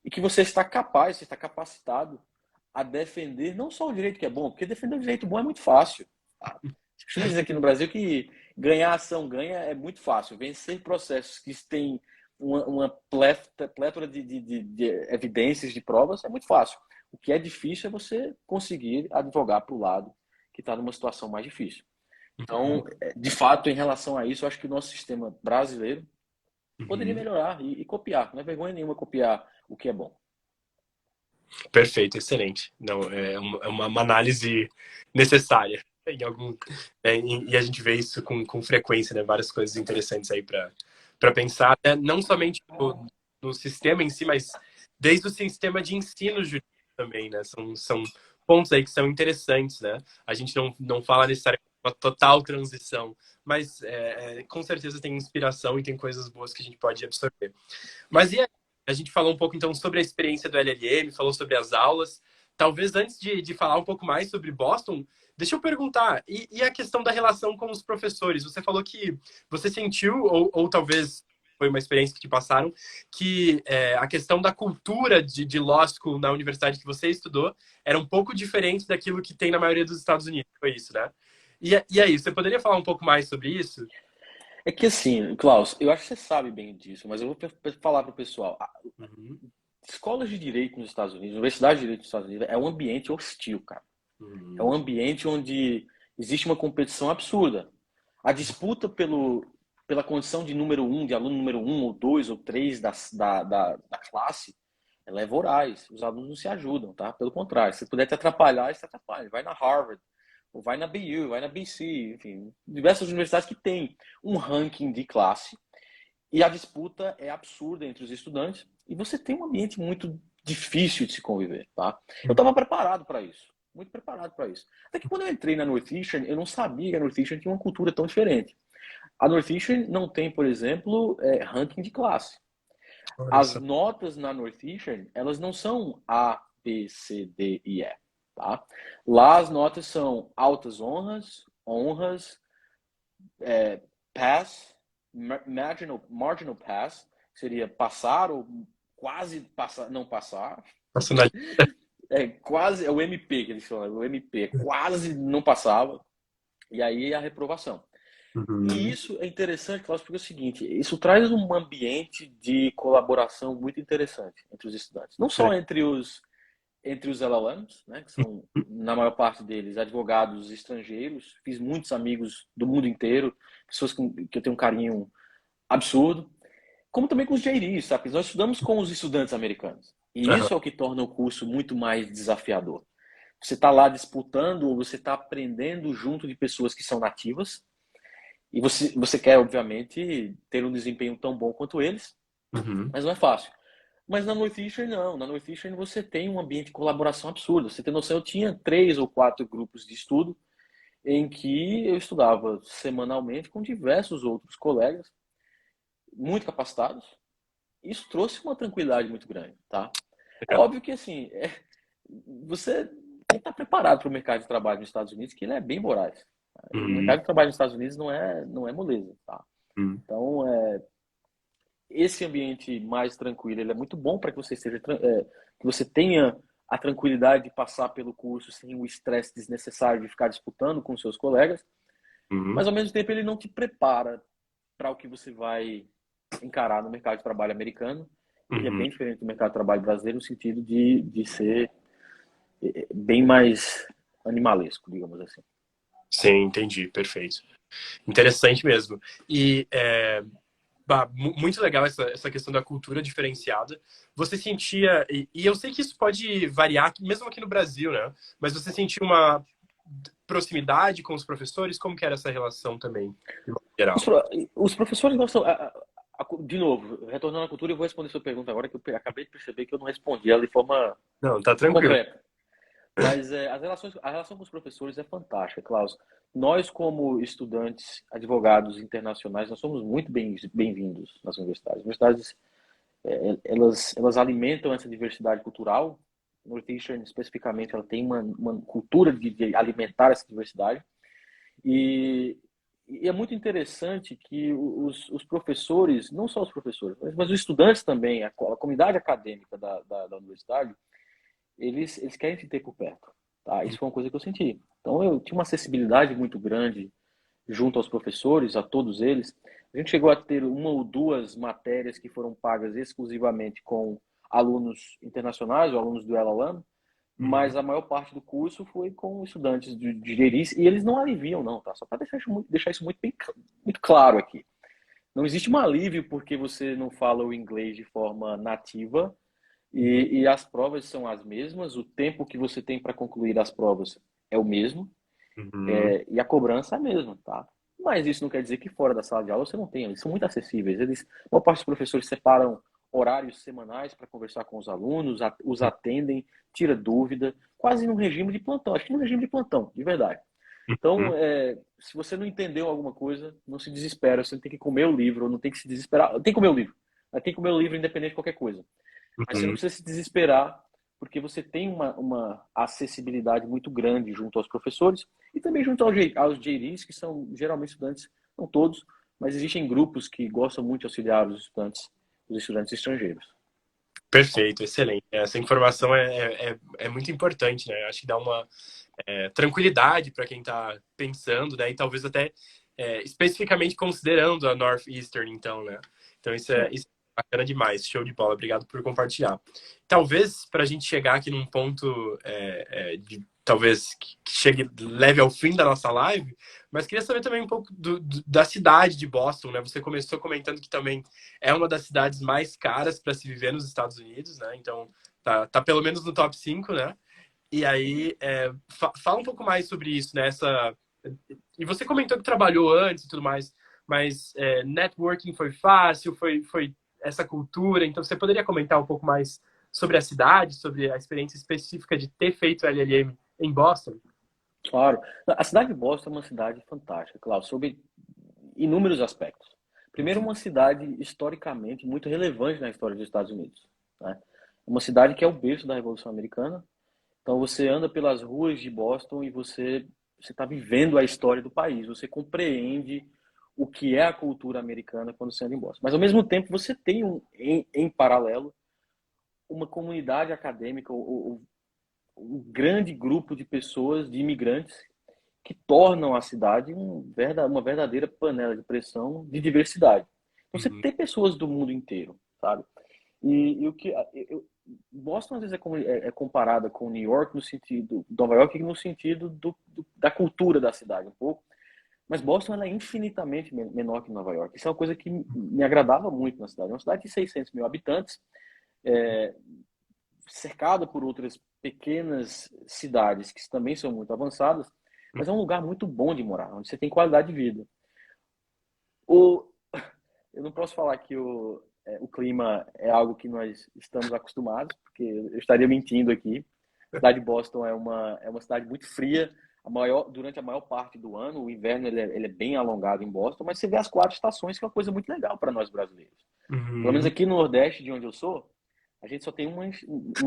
e que você está capaz, você está capacitado a defender não só o direito que é bom, porque defender o direito bom é muito fácil. Tá? Costumo dizer aqui no Brasil que ganhar ação ganha é muito fácil. Vencer processos que têm uma plétora de evidências, de provas, é muito fácil. O que é difícil é você conseguir advogar para o lado que está numa situação mais difícil. Então, de fato, em relação a isso, eu acho que o nosso sistema brasileiro poderia Uhum. melhorar e copiar. Não é vergonha nenhuma copiar o que é bom. Perfeito, excelente. Não, é uma análise necessária em algum, e a gente vê isso com frequência, né? Várias coisas interessantes aí para pensar, né? Não somente no sistema em si, mas desde o sistema de ensino jurídico também, né? São pontos aí que são interessantes, né? A gente não fala necessariamente uma total transição, mas com certeza tem inspiração e tem coisas boas que a gente pode absorver. Mas e aí? A gente falou um pouco então sobre a experiência do LLM, falou sobre as aulas. Talvez antes de falar um pouco mais sobre Boston, deixa eu perguntar, e a questão da relação com os professores? Você falou que você sentiu, ou talvez foi uma experiência que te passaram, que a questão da cultura de law school na universidade que você estudou era um pouco diferente daquilo que tem na maioria dos Estados Unidos. Foi isso, né? E aí, você poderia falar um pouco mais sobre isso? É que assim, Klaus, eu acho que você sabe bem disso, mas eu vou falar para o pessoal. Uhum, Escolas de direito nos Estados Unidos, universidade de direito nos Estados Unidos, é um ambiente hostil, cara. É um uhum, ambiente onde existe uma competição absurda. A disputa pela condição de número um, de aluno número um, ou dois, ou três da classe, ela é voraz. Os alunos não se ajudam, tá? Pelo contrário, se puder te atrapalhar, você atrapalha. Vai na Harvard, ou vai na BU, vai na BC, enfim, diversas universidades que têm um ranking de classe e a disputa é absurda entre os estudantes e você tem um ambiente muito difícil de se conviver, tá? Eu estava preparado para isso, muito preparado para isso. Até que quando eu entrei na Northeastern, eu não sabia que a Northeastern tinha uma cultura tão diferente. A Northeastern não tem, por exemplo, ranking de classe. olha As só. notas na Northeastern, elas não são A, B, C, D e E, tá? Lá as notas são altas honras, pass, marginal pass, seria passar ou quase passar, não passar. Nacional. Quase, é o MP que eles falam, o MP, quase não passava, e aí a reprovação. E Uhum. isso é interessante, Klaus, porque é o seguinte, isso traz um ambiente de colaboração muito interessante entre os estudantes. Não só entre os LLMs, né, que são, na maior parte deles, advogados estrangeiros. Fiz muitos amigos do mundo inteiro, pessoas que eu tenho um carinho absurdo, como também com os JDs, sabe? Nós estudamos com os estudantes americanos. E Aham. isso é o que torna o curso muito mais desafiador. Você está lá disputando ou você está aprendendo junto de pessoas que são nativas E você quer, obviamente, ter um desempenho tão bom quanto eles, Uhum. mas não é fácil. Mas na Northeastern, não. Na Northeastern você tem um ambiente de colaboração absurdo. Você tem noção, eu tinha 3 ou 4 grupos de estudo em que eu estudava semanalmente com diversos outros colegas, muito capacitados. Isso trouxe uma tranquilidade muito grande, tá? É Legal. óbvio que, assim, você tem que estar preparado para o mercado de trabalho nos Estados Unidos, que ele é bem voraz. O Uhum. mercado de trabalho nos Estados Unidos não é moleza, tá? Uhum. Então, esse ambiente mais tranquilo, ele é muito bom para que você que você tenha a tranquilidade de passar pelo curso sem o estresse desnecessário de ficar disputando com seus colegas, mas Uhum. ao mesmo tempo ele não te prepara para o que você vai encarar no mercado de trabalho americano, que é Uhum. bem diferente do mercado de trabalho brasileiro no sentido de ser bem mais animalesco, digamos assim. Sim, entendi, perfeito. Interessante mesmo. E muito legal essa questão da cultura diferenciada. Você sentia, e eu sei que isso pode variar, mesmo aqui no Brasil, né? Mas você sentia uma proximidade com os professores? Como que era essa relação também, de modo Os, geral? pro- os professores gostam. De novo, retornando à cultura, eu vou responder sua pergunta agora, que eu acabei de perceber que eu não respondi ela de forma Não, tá tranquilo. completa. Mas a relação com os professores é fantástica, Klaus. Nós, como estudantes, advogados internacionais, nós somos muito bem-vindos nas universidades. As universidades, elas alimentam essa diversidade cultural. Northeastern, especificamente, ela tem uma cultura de alimentar essa diversidade. E, e é muito interessante que os professores, não só os professores, mas os estudantes também, a comunidade acadêmica da universidade, eles querem te ter por perto. Tá? Isso foi uma coisa que eu senti. Então eu tinha uma acessibilidade muito grande junto aos professores, a todos eles. A gente chegou a ter 1 ou 2 matérias que foram pagas exclusivamente com alunos internacionais ou alunos do LLM, Uhum. mas a maior parte do curso foi com estudantes de geris e eles não aliviam não, tá? Só para deixar isso muito claro aqui. Não existe um alívio porque você não fala o inglês de forma nativa Uhum. e as provas são as mesmas, o tempo que você tem para concluir as provas é o mesmo, Uhum. e a cobrança é a mesma, tá? Mas isso não quer dizer que fora da sala de aula você não tenha. Eles são muito acessíveis. Uma parte dos professores separam horários semanais para conversar com os alunos, os atendem, tira dúvida, quase num regime de plantão. Acho que num regime de plantão, de verdade. Então, Uhum. se você não entendeu alguma coisa, não se desespera. Você tem que comer o livro, não tem que se desesperar. Tem que comer o livro. Tem que comer o livro independente de qualquer coisa. Mas você não Uhum. precisa se desesperar, porque você tem uma acessibilidade muito grande junto aos professores e também junto aos JDs, que são geralmente estudantes, não todos, mas existem grupos que gostam muito de auxiliar os estudantes estrangeiros. Perfeito, excelente. Essa informação é muito importante, né? Acho que dá uma tranquilidade para quem está pensando, né? E talvez até especificamente considerando a Northeastern, então, né? Então É, isso é bacana demais. Show de bola. Obrigado por compartilhar. Talvez para a gente chegar aqui num ponto de talvez que chegue leve ao fim da nossa live, mas queria saber também um pouco da cidade de Boston, né? Você começou comentando que também é uma das cidades mais caras para se viver nos Estados Unidos, né? Então tá pelo menos no top 5, né? E aí, fala um pouco mais sobre isso, né? E você comentou que trabalhou antes e tudo mais, mas networking foi fácil, foi essa cultura. Então, você poderia comentar um pouco mais sobre a cidade, sobre a experiência específica de ter feito LLM em Boston? claro. A cidade de Boston é uma cidade fantástica, claro, sob inúmeros aspectos. Primeiro, Uhum. uma cidade historicamente muito relevante na história dos Estados Unidos. Né? Uma cidade que é o berço da Revolução Americana. Então você anda pelas ruas de Boston e você está vivendo a história do país. Você compreende o que é a cultura americana quando você anda em Boston. Mas ao mesmo tempo você tem em paralelo uma comunidade acadêmica, um grande grupo de pessoas, de imigrantes que tornam a cidade uma verdadeira panela de pressão de diversidade. Então você Uhum. tem pessoas do mundo inteiro, sabe? E o que Boston às vezes é comparada com New York no sentido, Nova York no sentido da cultura da cidade um pouco, mas Boston ela é infinitamente menor que Nova York. Isso é uma coisa que me agradava muito na cidade. É uma cidade de 600 mil habitantes, é, cercada por outras pequenas cidades que também são muito avançadas, mas é um lugar muito bom de morar, onde você tem qualidade de vida. O, eu não posso falar que o clima é algo que nós estamos acostumados, porque eu estaria mentindo aqui. A cidade de Boston é uma cidade muito fria, durante a maior parte do ano. O inverno ele é bem alongado em Boston, mas você vê as 4 estações, que é uma coisa muito legal para nós brasileiros. Pelo menos Uhum. aqui no Nordeste, de onde eu sou, a gente só tem uma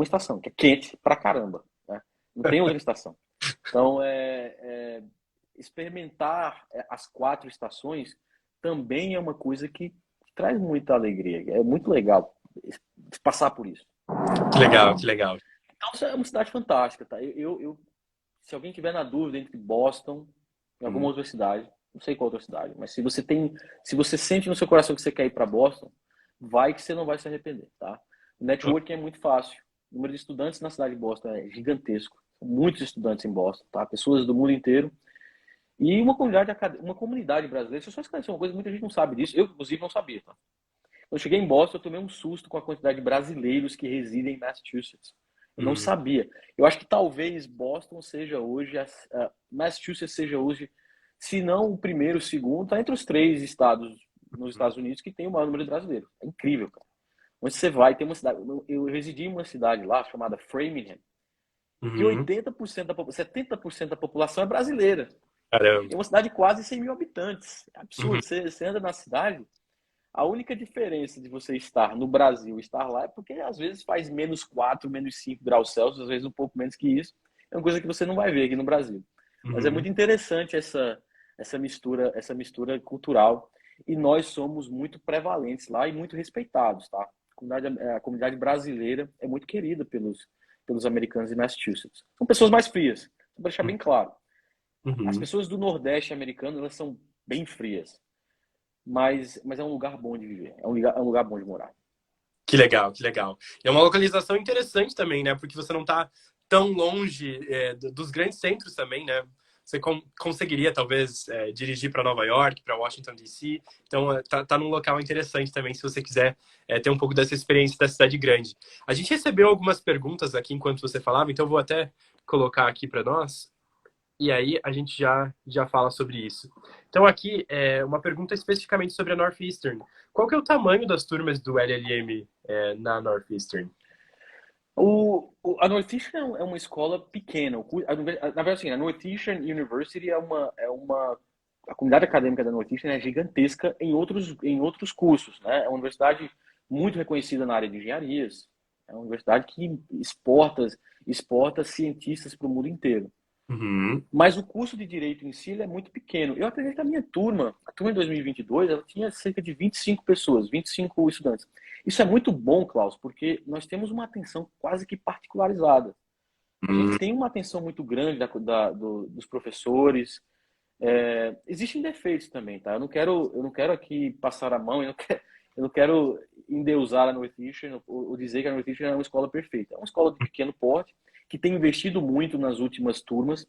estação, que é quente pra caramba, né? Não tem outra estação. Então, experimentar as 4 estações também é uma coisa que traz muita alegria. É muito legal passar por isso. Que legal, que legal. Então, é uma cidade fantástica, tá? Se alguém tiver na dúvida entre Boston e alguma Uhum. outra cidade, não sei qual outra cidade, mas se você sente no seu coração que você quer ir para Boston, vai que você não vai se arrepender, tá? O networking é muito fácil. O número de estudantes na cidade de Boston é gigantesco. Muitos estudantes em Boston, tá? Pessoas do mundo inteiro. E uma comunidade brasileira. Deixa eu só esclarecer uma coisa, muita gente não sabe disso. Eu, inclusive, não sabia, tá? Quando eu cheguei em Boston, eu tomei um susto com a quantidade de brasileiros que residem em Massachusetts. Eu não Uhum. sabia. Eu acho que talvez Boston seja hoje, Massachusetts seja hoje, se não o primeiro, o segundo, tá entre os 3 estados nos Estados Unidos que tem o maior número de brasileiros. É incrível, cara. Onde você vai, tem uma cidade. Eu residi em uma cidade lá chamada Framingham, que Uhum. 80% 70% da população é brasileira. Caramba. É uma cidade de quase 100 mil habitantes. É Uhum. absurdo. Você anda na cidade, a única diferença de você estar no Brasil e estar lá é porque às vezes faz -4, -5 graus Celsius, às vezes um pouco menos que isso. É uma coisa que você não vai ver aqui no Brasil. Mas é Uhum. muito interessante essa mistura cultural. E nós somos muito prevalentes lá e muito respeitados, tá? A comunidade brasileira é muito querida pelos americanos em Massachusetts. São pessoas mais frias, para deixar bem claro. As Uhum. pessoas do Nordeste americano, elas são bem frias, mas é um lugar bom de viver, é um lugar bom de morar. Que legal, que legal. E é uma localização interessante também, né? Porque você não está tão longe dos grandes centros também, né? Você conseguiria, talvez, dirigir para Nova York, para Washington, D.C. Então, tá num local interessante também, se você quiser ter um pouco dessa experiência da cidade grande. A gente recebeu algumas perguntas aqui enquanto você falava, então eu vou até colocar aqui para nós. E aí a gente já fala sobre isso. Então aqui é uma pergunta especificamente sobre a Northeastern. Qual que é o tamanho das turmas do LLM na Northeastern? A Northeastern é uma escola pequena. Na verdade, assim, a Northeastern University a comunidade acadêmica da Northeastern é gigantesca em outros cursos, né? É uma universidade muito reconhecida na área de engenharias. É uma universidade que exporta cientistas para o mundo inteiro. Uhum, Mas o curso de direito em si ele é muito pequeno. Eu acredito que a turma de 2022, ela tinha cerca de 25 pessoas, 25 estudantes. Isso é muito bom, Klaus, porque nós temos uma atenção quase que particularizada. A gente uhum, tem uma atenção muito grande dos professores. Existem defeitos também, tá? Eu não quero aqui passar a mão, eu não quero endeusar a Northeastern ou dizer que a Northeastern é uma escola perfeita. É uma escola de pequeno porte que tem investido muito nas últimas turmas.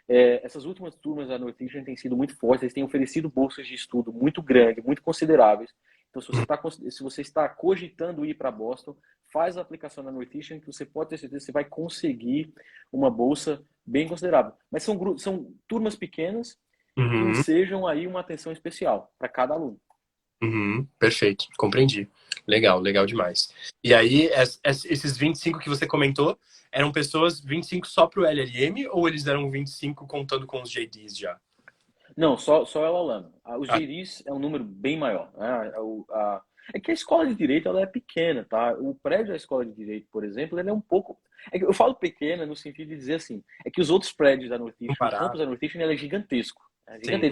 Essas últimas turmas da Northeastern têm sido muito fortes, eles têm oferecido bolsas de estudo muito grandes, muito consideráveis. Então, se você está cogitando ir para Boston, faz a aplicação na Northeastern, que você pode ter certeza que você vai conseguir uma bolsa bem considerável. Mas são turmas pequenas que uhum, ensejam aí uma atenção especial para cada aluno. uhum. Perfeito, compreendi. Legal, legal demais. E aí, esses 25 que você comentou, eram pessoas 25 só pro LLM ou eles eram 25 contando com os JDs já? Não, só ela Lama. Os Ah, GIRIs é um número bem maior, né? É que a escola de direito ela é pequena, tá? O prédio da escola de direito, por exemplo, ele é um pouco. Eu falo pequena no sentido de dizer assim, é que os outros prédios da Northeastern, o campus comparado? da Northeastern, ele é gigantesco. É gigante. Sim.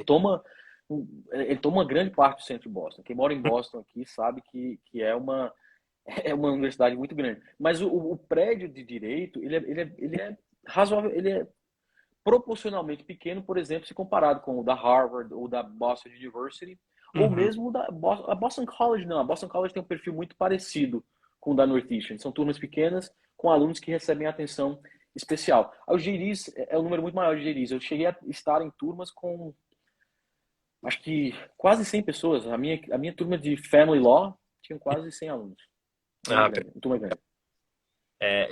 Ele toma uma grande parte do centro de Boston. Quem mora em Boston aqui sabe que é uma universidade muito grande. Mas o prédio de direito, ele é razoável, ele é proporcionalmente pequeno, por exemplo, se comparado com o da Harvard ou da Boston University, ou Uhum. mesmo a Boston College, não. A Boston College tem um perfil muito parecido com o da Northeastern. São turmas pequenas com alunos que recebem atenção especial. Os GIRIs é um número muito maior de GIRIs. Eu cheguei a estar em turmas com, acho que quase 100 pessoas. A minha turma de Family Law tinha quase 100 alunos. Ah, Uma turma grande.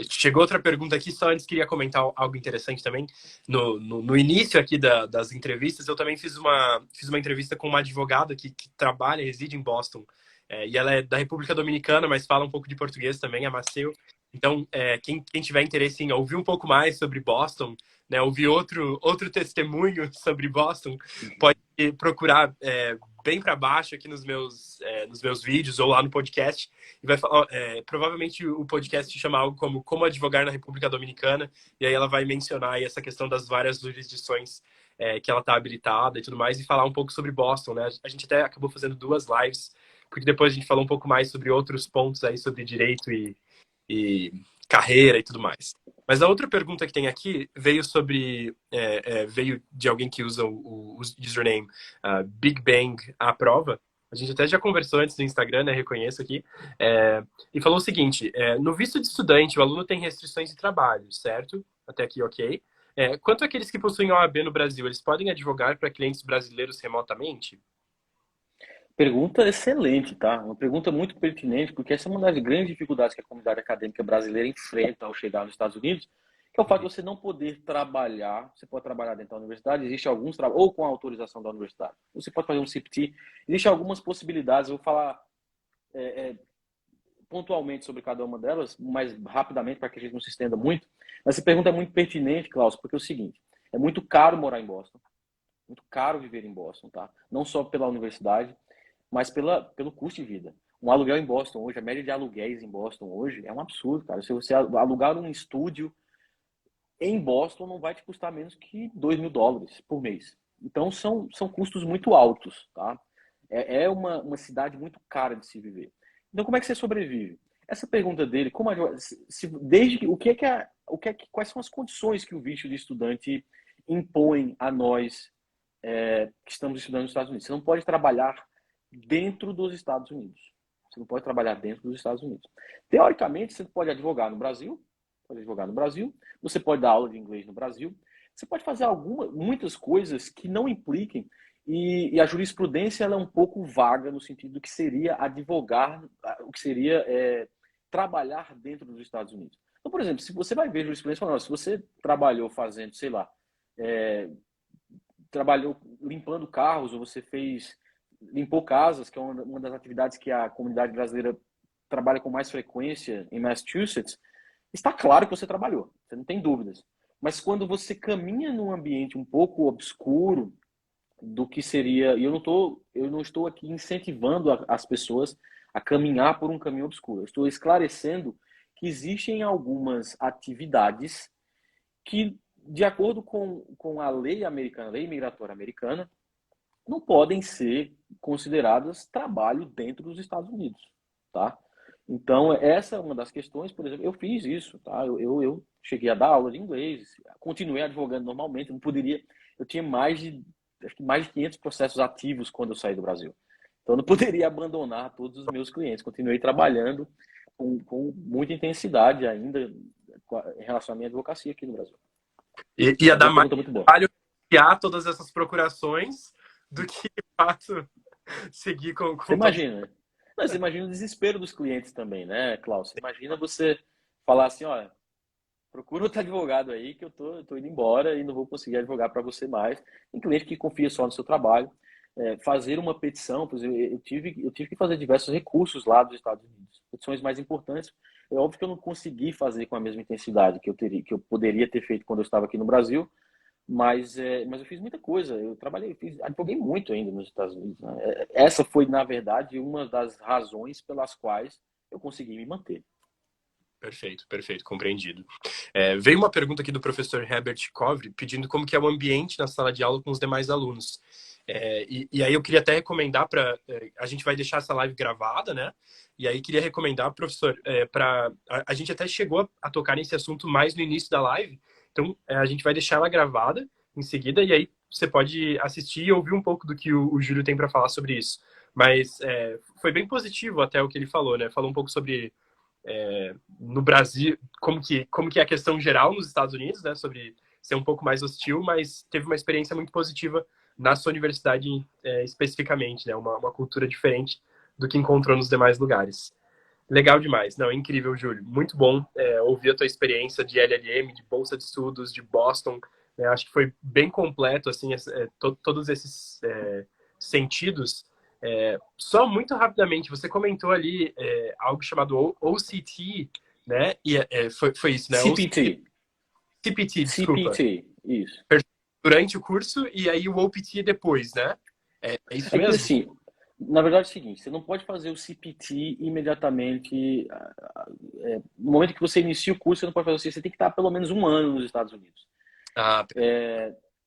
Chegou outra pergunta aqui, só antes queria comentar algo interessante também. No início aqui das entrevistas, eu também fiz uma entrevista com uma advogada que trabalha, reside em Boston. E ela é da República Dominicana, mas fala um pouco de português também, a Maceu. Então, quem tiver interesse em ouvir um pouco mais sobre Boston, né, ouvir outro testemunho sobre Boston, pode procurar bem para baixo aqui nos meus vídeos ou lá no podcast. E vai falar, provavelmente o podcast chama algo como Como Advogar na República Dominicana, e aí ela vai mencionar aí essa questão das várias jurisdições que ela está habilitada e tudo mais, e falar um pouco sobre Boston, né? A gente até acabou fazendo 2 lives, porque depois a gente falou um pouco mais sobre outros pontos aí sobre direito e carreira e tudo mais. Mas a outra pergunta que tem aqui veio de alguém que usa o username Big Bang à prova. A gente até já conversou antes no Instagram, né? Reconheço aqui. E falou o seguinte: no visto de estudante, o aluno tem restrições de trabalho, certo? Até aqui, ok. Quanto àqueles que possuem OAB no Brasil, eles podem advogar para clientes brasileiros remotamente? Pergunta excelente, tá? Uma pergunta muito pertinente, porque essa é uma das grandes dificuldades que a comunidade acadêmica brasileira enfrenta ao chegar nos Estados Unidos, que é o fato de você não poder trabalhar. Você pode trabalhar dentro da universidade, existe alguns trabalhos, ou com a autorização da universidade. Você pode fazer um CPT, existem algumas possibilidades. Eu vou falar pontualmente sobre cada uma delas, mais rapidamente, para que a gente não se estenda muito. Mas essa pergunta é muito pertinente, Klaus, porque é o seguinte: é muito caro morar em Boston, muito caro viver em Boston, tá? Não só pela universidade, mas pelo custo de vida. Um aluguel em Boston hoje, a média de aluguéis em Boston hoje é um absurdo, cara. Se você alugar um estúdio em Boston, não vai te custar menos que $2.000 por mês. Então, são custos muito altos, tá? É uma cidade muito cara de se viver. Então, como é que você sobrevive? Essa pergunta dele, quais são as condições que o visto de estudante impõe a nós que estamos estudando nos Estados Unidos? Você não pode trabalhar dentro dos Estados Unidos. Você não pode trabalhar dentro dos Estados Unidos. Teoricamente, você pode advogar no Brasil, você pode dar aula de inglês no Brasil, você pode fazer muitas coisas que não impliquem, e a jurisprudência ela é um pouco vaga no sentido do que seria advogar, o que seria trabalhar dentro dos Estados Unidos. Então, por exemplo, se você vai ver jurisprudência falando, se você trabalhou fazendo, sei lá, trabalhou limpando carros, ou você limpou casas, que é uma das atividades que a comunidade brasileira trabalha com mais frequência em Massachusetts, está claro que você trabalhou, você não tem dúvidas. Mas quando você caminha num ambiente um pouco obscuro do que seria, e eu não estou aqui incentivando as pessoas a caminhar por um caminho obscuro. Eu estou esclarecendo que existem algumas atividades que, de acordo com a lei americana, a lei migratória americana, não podem ser consideradas trabalho dentro dos Estados Unidos, tá? Então, essa é uma das questões. Por exemplo, eu fiz isso, tá? Eu cheguei a dar aula de inglês, continuei advogando normalmente, eu tinha acho que mais de 500 processos ativos quando eu saí do Brasil. Então, eu não poderia abandonar todos os meus clientes, continuei trabalhando com muita intensidade ainda em relação à minha advocacia aqui no Brasil. Ia dar mais muito boa. trabalho criar todas essas procurações do que, de fato, seguir com Você imagina, né? Você imagina o desespero dos clientes também, né, Klaus? Você imagina você falar assim, olha, procura outro advogado aí que eu tô indo embora e não vou conseguir advogar para você mais. Tem cliente que confia só no seu trabalho. Fazer uma petição, por exemplo, eu tive que fazer diversos recursos lá dos Estados Unidos. Petições mais importantes. É óbvio que eu não consegui fazer com a mesma intensidade que eu poderia ter feito quando eu estava aqui no Brasil, mas eu fiz muita coisa. Eu advoguei muito ainda nos Estados Unidos, né? Essa foi, na verdade, uma das razões pelas quais eu consegui me manter. Perfeito, perfeito, compreendido. Veio uma pergunta aqui do professor Herbert Covre pedindo como que é o ambiente na sala de aula com os demais alunos. E aí eu queria até recomendar a gente vai deixar essa live gravada, né? E aí queria recomendar, professor, a gente até chegou a tocar nesse assunto mais no início da live, então a gente vai deixar ela gravada em seguida, e aí você pode assistir e ouvir um pouco do que o Júlio tem para falar sobre isso. Mas foi bem positivo até o que ele falou, né? Falou um pouco sobre no Brasil, como que é a questão geral nos Estados Unidos, né, sobre ser um pouco mais hostil, mas teve uma experiência muito positiva na sua universidade especificamente, né, uma cultura diferente do que encontrou nos demais lugares. Legal demais. Não, incrível, Júlio. Muito bom ouvir a tua experiência de LLM, de Bolsa de Estudos, de Boston. Acho que foi bem completo, assim, todos esses sentidos. Só muito rapidamente, você comentou ali algo chamado OCT, né? E foi isso, né? OCT, CPT. CPT, desculpa. CPT, isso. Durante o curso e aí o OPT depois, né? É isso É que mesmo? assim, na verdade é o seguinte, você não pode fazer o CPT imediatamente. No momento que você inicia o curso, você não pode fazer assim, você tem que estar pelo menos um ano nos Estados Unidos. Ah,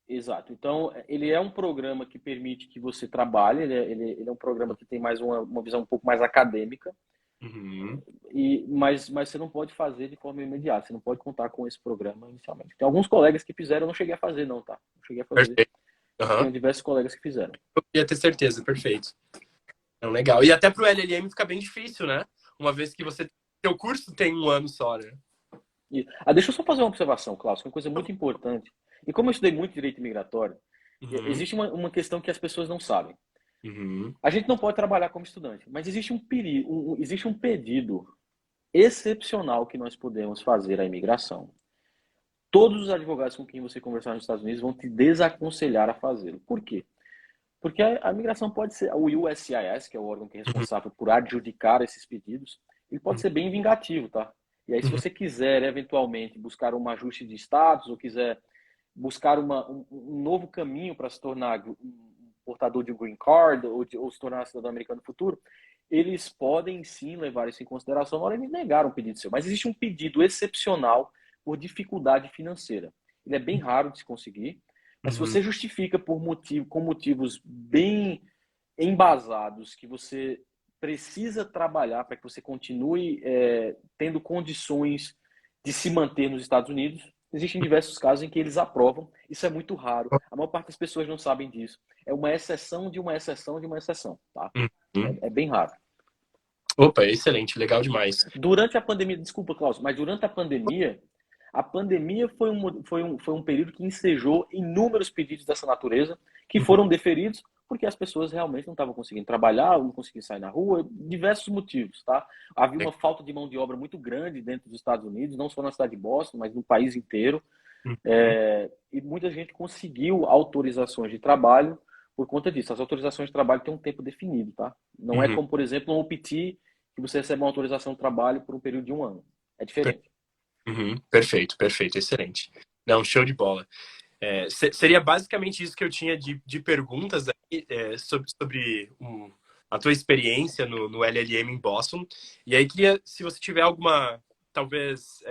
Exato. Então, ele é um programa que permite que você trabalhe, ele é um programa que tem mais uma visão um pouco mais acadêmica, uhum. mas você não pode fazer de forma imediata, você não pode contar com esse programa inicialmente. Tem alguns colegas que fizeram, eu não cheguei a fazer não, tá? Não cheguei a fazer, Perfeito. mas Aham. tenho diversos colegas que fizeram. Eu queria ter certeza, perfeito. Então, legal. E até pro LLM fica bem difícil, né? Uma vez que seu curso tem um ano só, né? Deixa eu só fazer uma observação, Klaus, que é uma coisa muito importante. E como eu estudei muito direito migratório, Uhum, existe uma questão que as pessoas não sabem. uhum, A gente não pode trabalhar como estudante, mas existe existe um pedido excepcional que nós podemos fazer à imigração. Todos os advogados com quem você conversar nos Estados Unidos vão te desaconselhar a fazê-lo. Por quê? Porque a imigração pode ser, o USCIS, que é o órgão que é uhum, responsável por adjudicar esses pedidos, ele pode uhum, ser bem vingativo, tá? E aí, se uhum. você quiser, eventualmente, buscar um ajuste de status ou quiser buscar um novo caminho para se tornar um portador de um green card ou se tornar cidadão americano no futuro, eles podem sim levar isso em consideração na hora de negar um pedido seu. Mas existe um pedido excepcional por dificuldade financeira. Ele é bem raro de se conseguir, mas se Uhum. você justifica com motivos bem embasados que você precisa trabalhar para que você continue tendo condições de se manter nos Estados Unidos, existem diversos casos em que eles aprovam. Isso é muito raro. A maior parte das pessoas não sabem disso. É uma exceção de uma exceção de uma exceção, tá? Uhum. É bem raro. Opa, excelente, legal demais. Durante a pandemia, desculpa, Klaus, mas durante a pandemia foi um período que ensejou inúmeros pedidos dessa natureza que Uhum. foram deferidos porque as pessoas realmente não estavam conseguindo trabalhar, não conseguiam sair na rua, diversos motivos, tá? Havia uma falta de mão de obra muito grande dentro dos Estados Unidos, não só na cidade de Boston, mas no país inteiro. Uhum. E muita gente conseguiu autorizações de trabalho por conta disso. As autorizações de trabalho têm um tempo definido, tá? Não é Uhum. como, por exemplo, um OPT, que você recebe uma autorização de trabalho por um período de um ano. É diferente. Uhum. Perfeito, perfeito, excelente. Não, show de bola. Seria basicamente isso que eu tinha de perguntas aí, sobre a tua experiência no LLM em Boston. E aí queria, se você tiver alguma, talvez,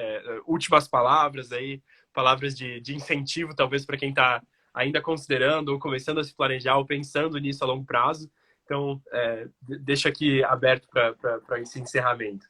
últimas palavras aí, palavras de incentivo, talvez, para quem está ainda considerando ou começando a se planejar ou pensando nisso a longo prazo. Então, deixa aqui aberto para esse encerramento.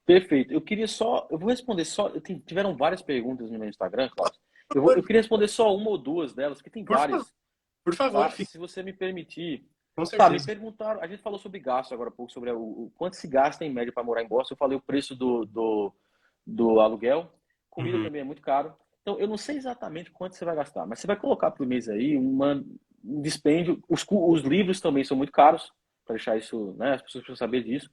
Perfeito. Eu vou responder só, tiveram várias perguntas no meu Instagram, Klaus. Por Eu favor, queria responder só uma ou duas delas, porque tem por favor, várias, por favor, tá? fique, Se você me permitir. com Tá, me certeza. perguntaram, a gente falou sobre gasto agora há pouco, sobre o quanto se gasta em média para morar em Boston. Eu falei o preço do aluguel. Comida Uhum, também é muito caro. Então, eu não sei exatamente quanto você vai gastar, mas você vai colocar por mês aí um dispêndio. Os livros também são muito caros, para deixar isso, né? As pessoas precisam saber disso.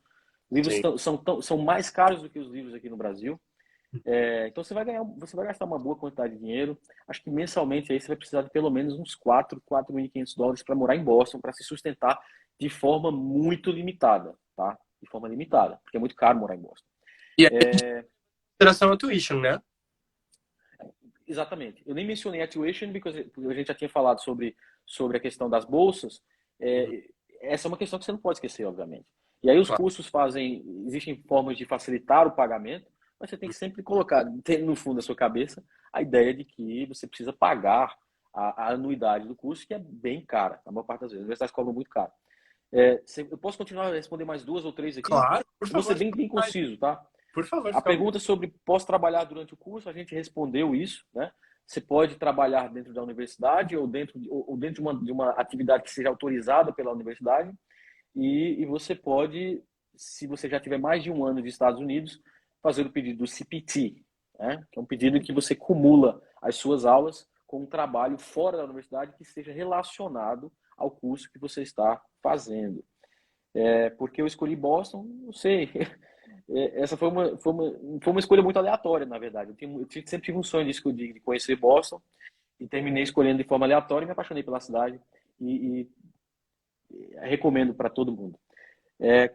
Os livros sim. são mais caros do que os livros aqui no Brasil. Então você vai gastar uma boa quantidade de dinheiro. Acho que mensalmente aí você vai precisar de pelo menos uns 4.500 dólares para morar em Boston, para se sustentar de forma muito limitada, tá? De forma limitada, porque é muito caro morar em Boston. E aí, em consideração a tuition, né? Exatamente. Eu nem mencionei a tuition, porque a gente já tinha falado sobre a questão das bolsas. Uhum, É, essa é uma questão que você não pode esquecer, obviamente. E aí os claro. cursos existem formas de facilitar o pagamento, mas você tem que sempre colocar, ter no fundo da sua cabeça, a ideia de que você precisa pagar a anuidade do curso, que é bem cara, a maior parte das vezes. As universidades cobram muito caro. Eu posso continuar a responder mais duas ou três aqui? Claro, por Eu vou ser favor, bem conciso, tá? por favor, A fica à pergunta sobre posso trabalhar durante o curso, a gente respondeu isso, né? Você pode trabalhar dentro da universidade ou dentro de uma atividade que seja autorizada pela universidade e você pode, se você já tiver mais de um ano nos Estados Unidos, fazer o pedido do CPT, né? Que é um pedido em que você cumula as suas aulas com um trabalho fora da universidade que seja relacionado ao curso que você está fazendo. Porque eu escolhi Boston, não sei. Essa foi uma escolha muito aleatória, na verdade. Sempre tive um sonho de conhecer Boston e terminei escolhendo de forma aleatória e me apaixonei pela cidade e recomendo para todo mundo.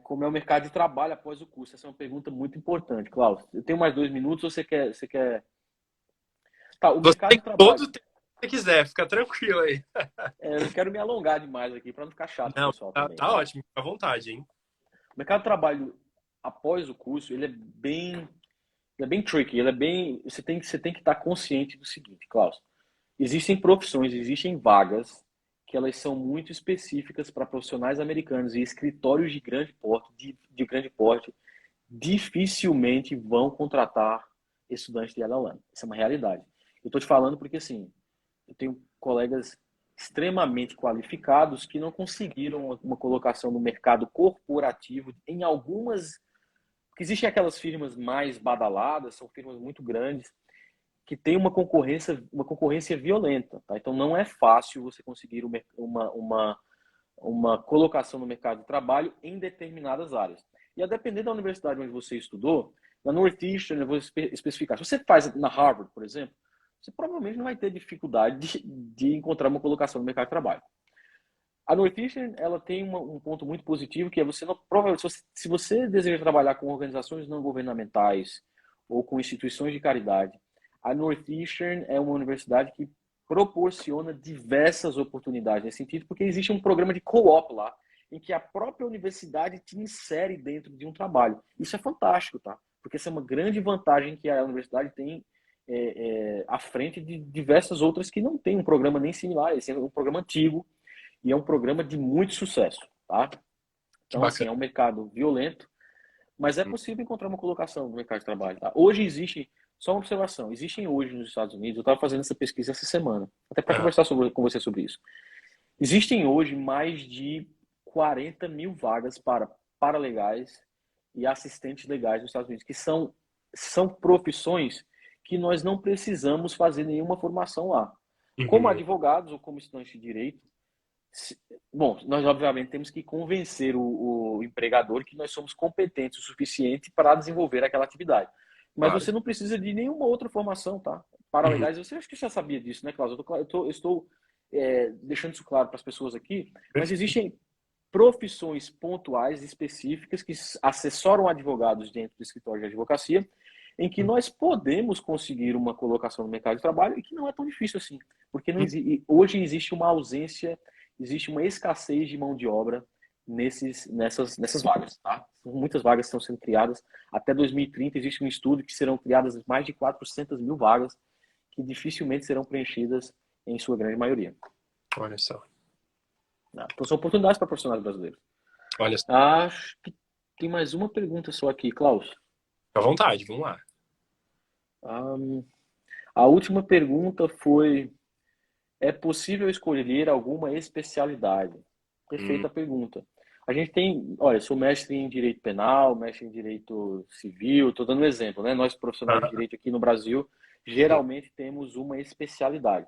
Como é o mercado de trabalho após o curso? Essa é uma pergunta muito importante, Klaus. Eu tenho mais 2 minutos ou você quer... Tá, o Você mercado tem de trabalho. todo o tempo que você quiser, fica tranquilo aí. Eu não quero me alongar demais aqui para não ficar chato pro Não, pessoal tá, também, tá tá? ótimo, fica à vontade, hein? O mercado de trabalho após o curso, ele é bem tricky, você tem que estar consciente do seguinte, Klaus. Existem profissões, existem vagas que elas são muito específicas para profissionais americanos e escritórios de grande porte dificilmente vão contratar estudantes de LLM. Isso é uma realidade. Eu estou te falando porque, assim, eu tenho colegas extremamente qualificados que não conseguiram uma colocação no mercado corporativo em algumas... Porque existem aquelas firmas mais badaladas, são firmas muito grandes, que têm uma concorrência violenta. Tá? Então, não é fácil você conseguir uma colocação no mercado de trabalho em determinadas áreas. E a depender da universidade onde você estudou, na Northeastern, eu vou especificar. Se você faz na Harvard, por exemplo, você provavelmente não vai ter dificuldade de encontrar uma colocação no mercado de trabalho. A Northeastern, ela tem um ponto muito positivo, que é você não, provavelmente, se você deseja trabalhar com organizações não governamentais ou com instituições de caridade, a Northeastern é uma universidade que proporciona diversas oportunidades nesse sentido, porque existe um programa de co-op lá, em que a própria universidade te insere dentro de um trabalho. Isso é fantástico, tá? Porque essa é uma grande vantagem que a universidade tem à frente de diversas outras que não têm um programa nem similar. Esse é um programa antigo, e é um programa de muito sucesso, tá? Que Então, assim, bacana. é um mercado violento, mas é possível encontrar uma colocação no mercado de trabalho, tá? Hoje existe, só uma observação, existem hoje nos Estados Unidos, eu estava fazendo essa pesquisa essa semana, até para Aham. conversar com você sobre isso. Existem hoje mais de 40 mil vagas para paralegais e assistentes legais nos Estados Unidos, que são profissões que nós não precisamos fazer nenhuma formação lá. Como Uhum. advogados ou como estudantes de direito, bom, nós obviamente temos que convencer o empregador que nós somos competentes o suficiente para desenvolver aquela atividade. Mas Claro. você não precisa de nenhuma outra formação, tá? Uhum. Paralegais, você acho que já sabia disso, né, Cláudio? Eu estou deixando isso claro para as pessoas aqui, mas Perfeito. existem profissões pontuais específicas que assessoram advogados dentro do escritório de advocacia, em que nós podemos conseguir uma colocação no mercado de trabalho e que não é tão difícil assim, porque não Uhum. hoje existe uma ausência, existe uma escassez de mão de obra nessas vagas, tá? Muitas vagas estão sendo criadas. Até 2030 existe um estudo que serão criadas mais de 400 mil vagas que dificilmente serão preenchidas em sua grande maioria. Olha só. Né? Então são oportunidades para profissionais brasileiros. Olha só. Acho que tem mais uma pergunta só aqui, Klaus. Fica à vontade, vamos lá. A última pergunta foi: é possível escolher alguma especialidade? Hum. Perfeita pergunta. A gente tem, olha, sou mestre em direito penal, mestre em direito civil, estou dando um exemplo, né? Nós profissionais de Ah, direito aqui no Brasil, sim. geralmente temos uma especialidade.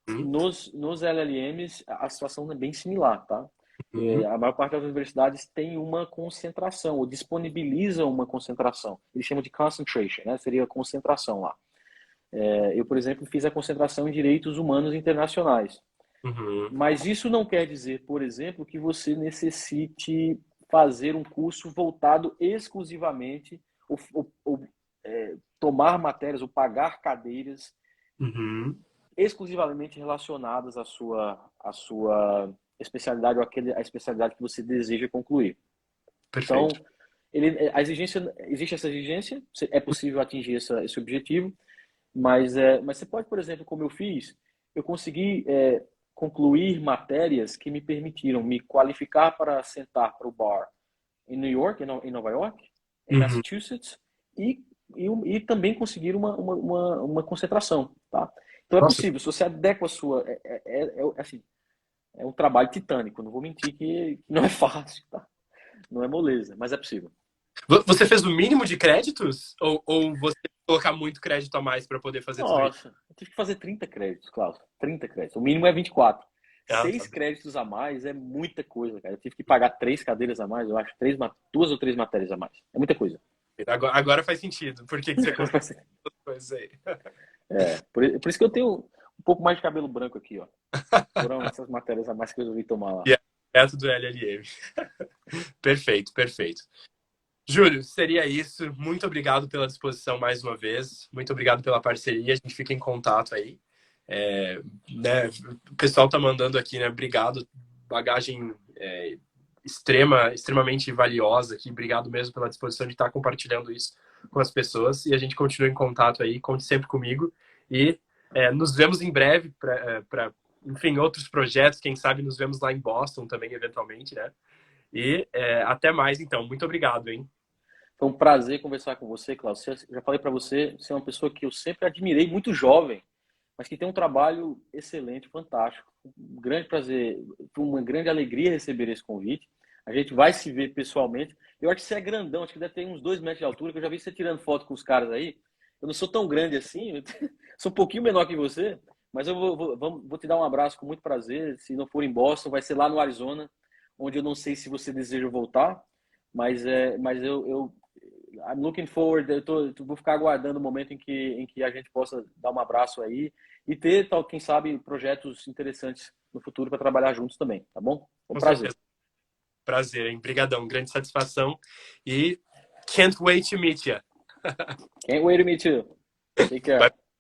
Uhum. Nos LLMs, a situação é bem similar, tá? Uhum. A maior parte das universidades tem uma concentração, ou disponibilizam uma concentração. Eles chamam de concentration, né? Seria a concentração lá. Eu, por exemplo, fiz a concentração em direitos humanos internacionais. Uhum. Mas isso não quer dizer, por exemplo, que você necessite fazer um curso voltado exclusivamente ou tomar matérias ou pagar cadeiras Uhum. exclusivamente relacionadas à sua especialidade ou a especialidade que você deseja concluir. Então, Perfeito. existe essa exigência, é possível atingir esse objetivo, mas você pode, por exemplo, como eu fiz, eu consegui concluir matérias que me permitiram me qualificar para sentar para o bar em New York, em Nova York, em Uhum. Massachusetts e também conseguir uma concentração, tá? Então é Nossa, possível, se você adequa a sua, assim, é um trabalho titânico, não vou mentir que não é fácil, tá? Não é moleza, mas é possível. você fez o mínimo de créditos? Ou você colocar muito crédito a mais para poder fazer tudo isso? Nossa, eu tive que fazer 30 créditos, Klaus. 30 créditos. O mínimo é 24. Ah, tá Seis bem. créditos a mais é muita coisa, cara. Eu tive que pagar 3 cadeiras a mais, eu acho. Duas ou três matérias a mais. É muita coisa. Agora faz sentido. Por que você conseguiu essas coisas aí? Por isso que eu tenho um pouco mais de cabelo branco aqui, ó. Foram essas matérias a mais que eu resolvi tomar lá. E é método LLM. Perfeito, perfeito. Júlio, seria isso. Muito obrigado pela disposição mais uma vez. Muito obrigado pela parceria. A gente fica em contato aí. Né, o pessoal tá mandando aqui, né? Obrigado. Bagagem extremamente valiosa aqui. Obrigado mesmo pela disposição de estar compartilhando isso com as pessoas. E a gente continua em contato aí. Conte sempre comigo. E nos vemos em breve para, enfim, outros projetos. Quem sabe nos vemos lá em Boston também, eventualmente, né? E até mais, então. Muito obrigado, hein? Foi um prazer conversar com você, Cláudio. Já falei para você, você é uma pessoa que eu sempre admirei, muito jovem, mas que tem um trabalho excelente, fantástico. Um grande prazer, uma grande alegria receber esse convite. A gente vai se ver pessoalmente. Eu acho que você é grandão, acho que deve ter uns 2 metros de altura, que eu já vi você tirando foto com os caras aí. Eu não sou tão grande assim, sou um pouquinho menor que você, mas eu vou te dar um abraço com muito prazer. Se não for em Boston, vai ser lá no Arizona, onde eu não sei se você deseja voltar, mas eu I'm looking forward. Vou ficar aguardando o momento em que a gente possa dar um abraço aí e ter, quem sabe, projetos interessantes no futuro para trabalhar juntos também, tá bom? Um Com prazer. certeza. Prazer, hein? Brigadão. Grande satisfação. E can't wait to meet you. Can't wait to meet you. Take care. Bye.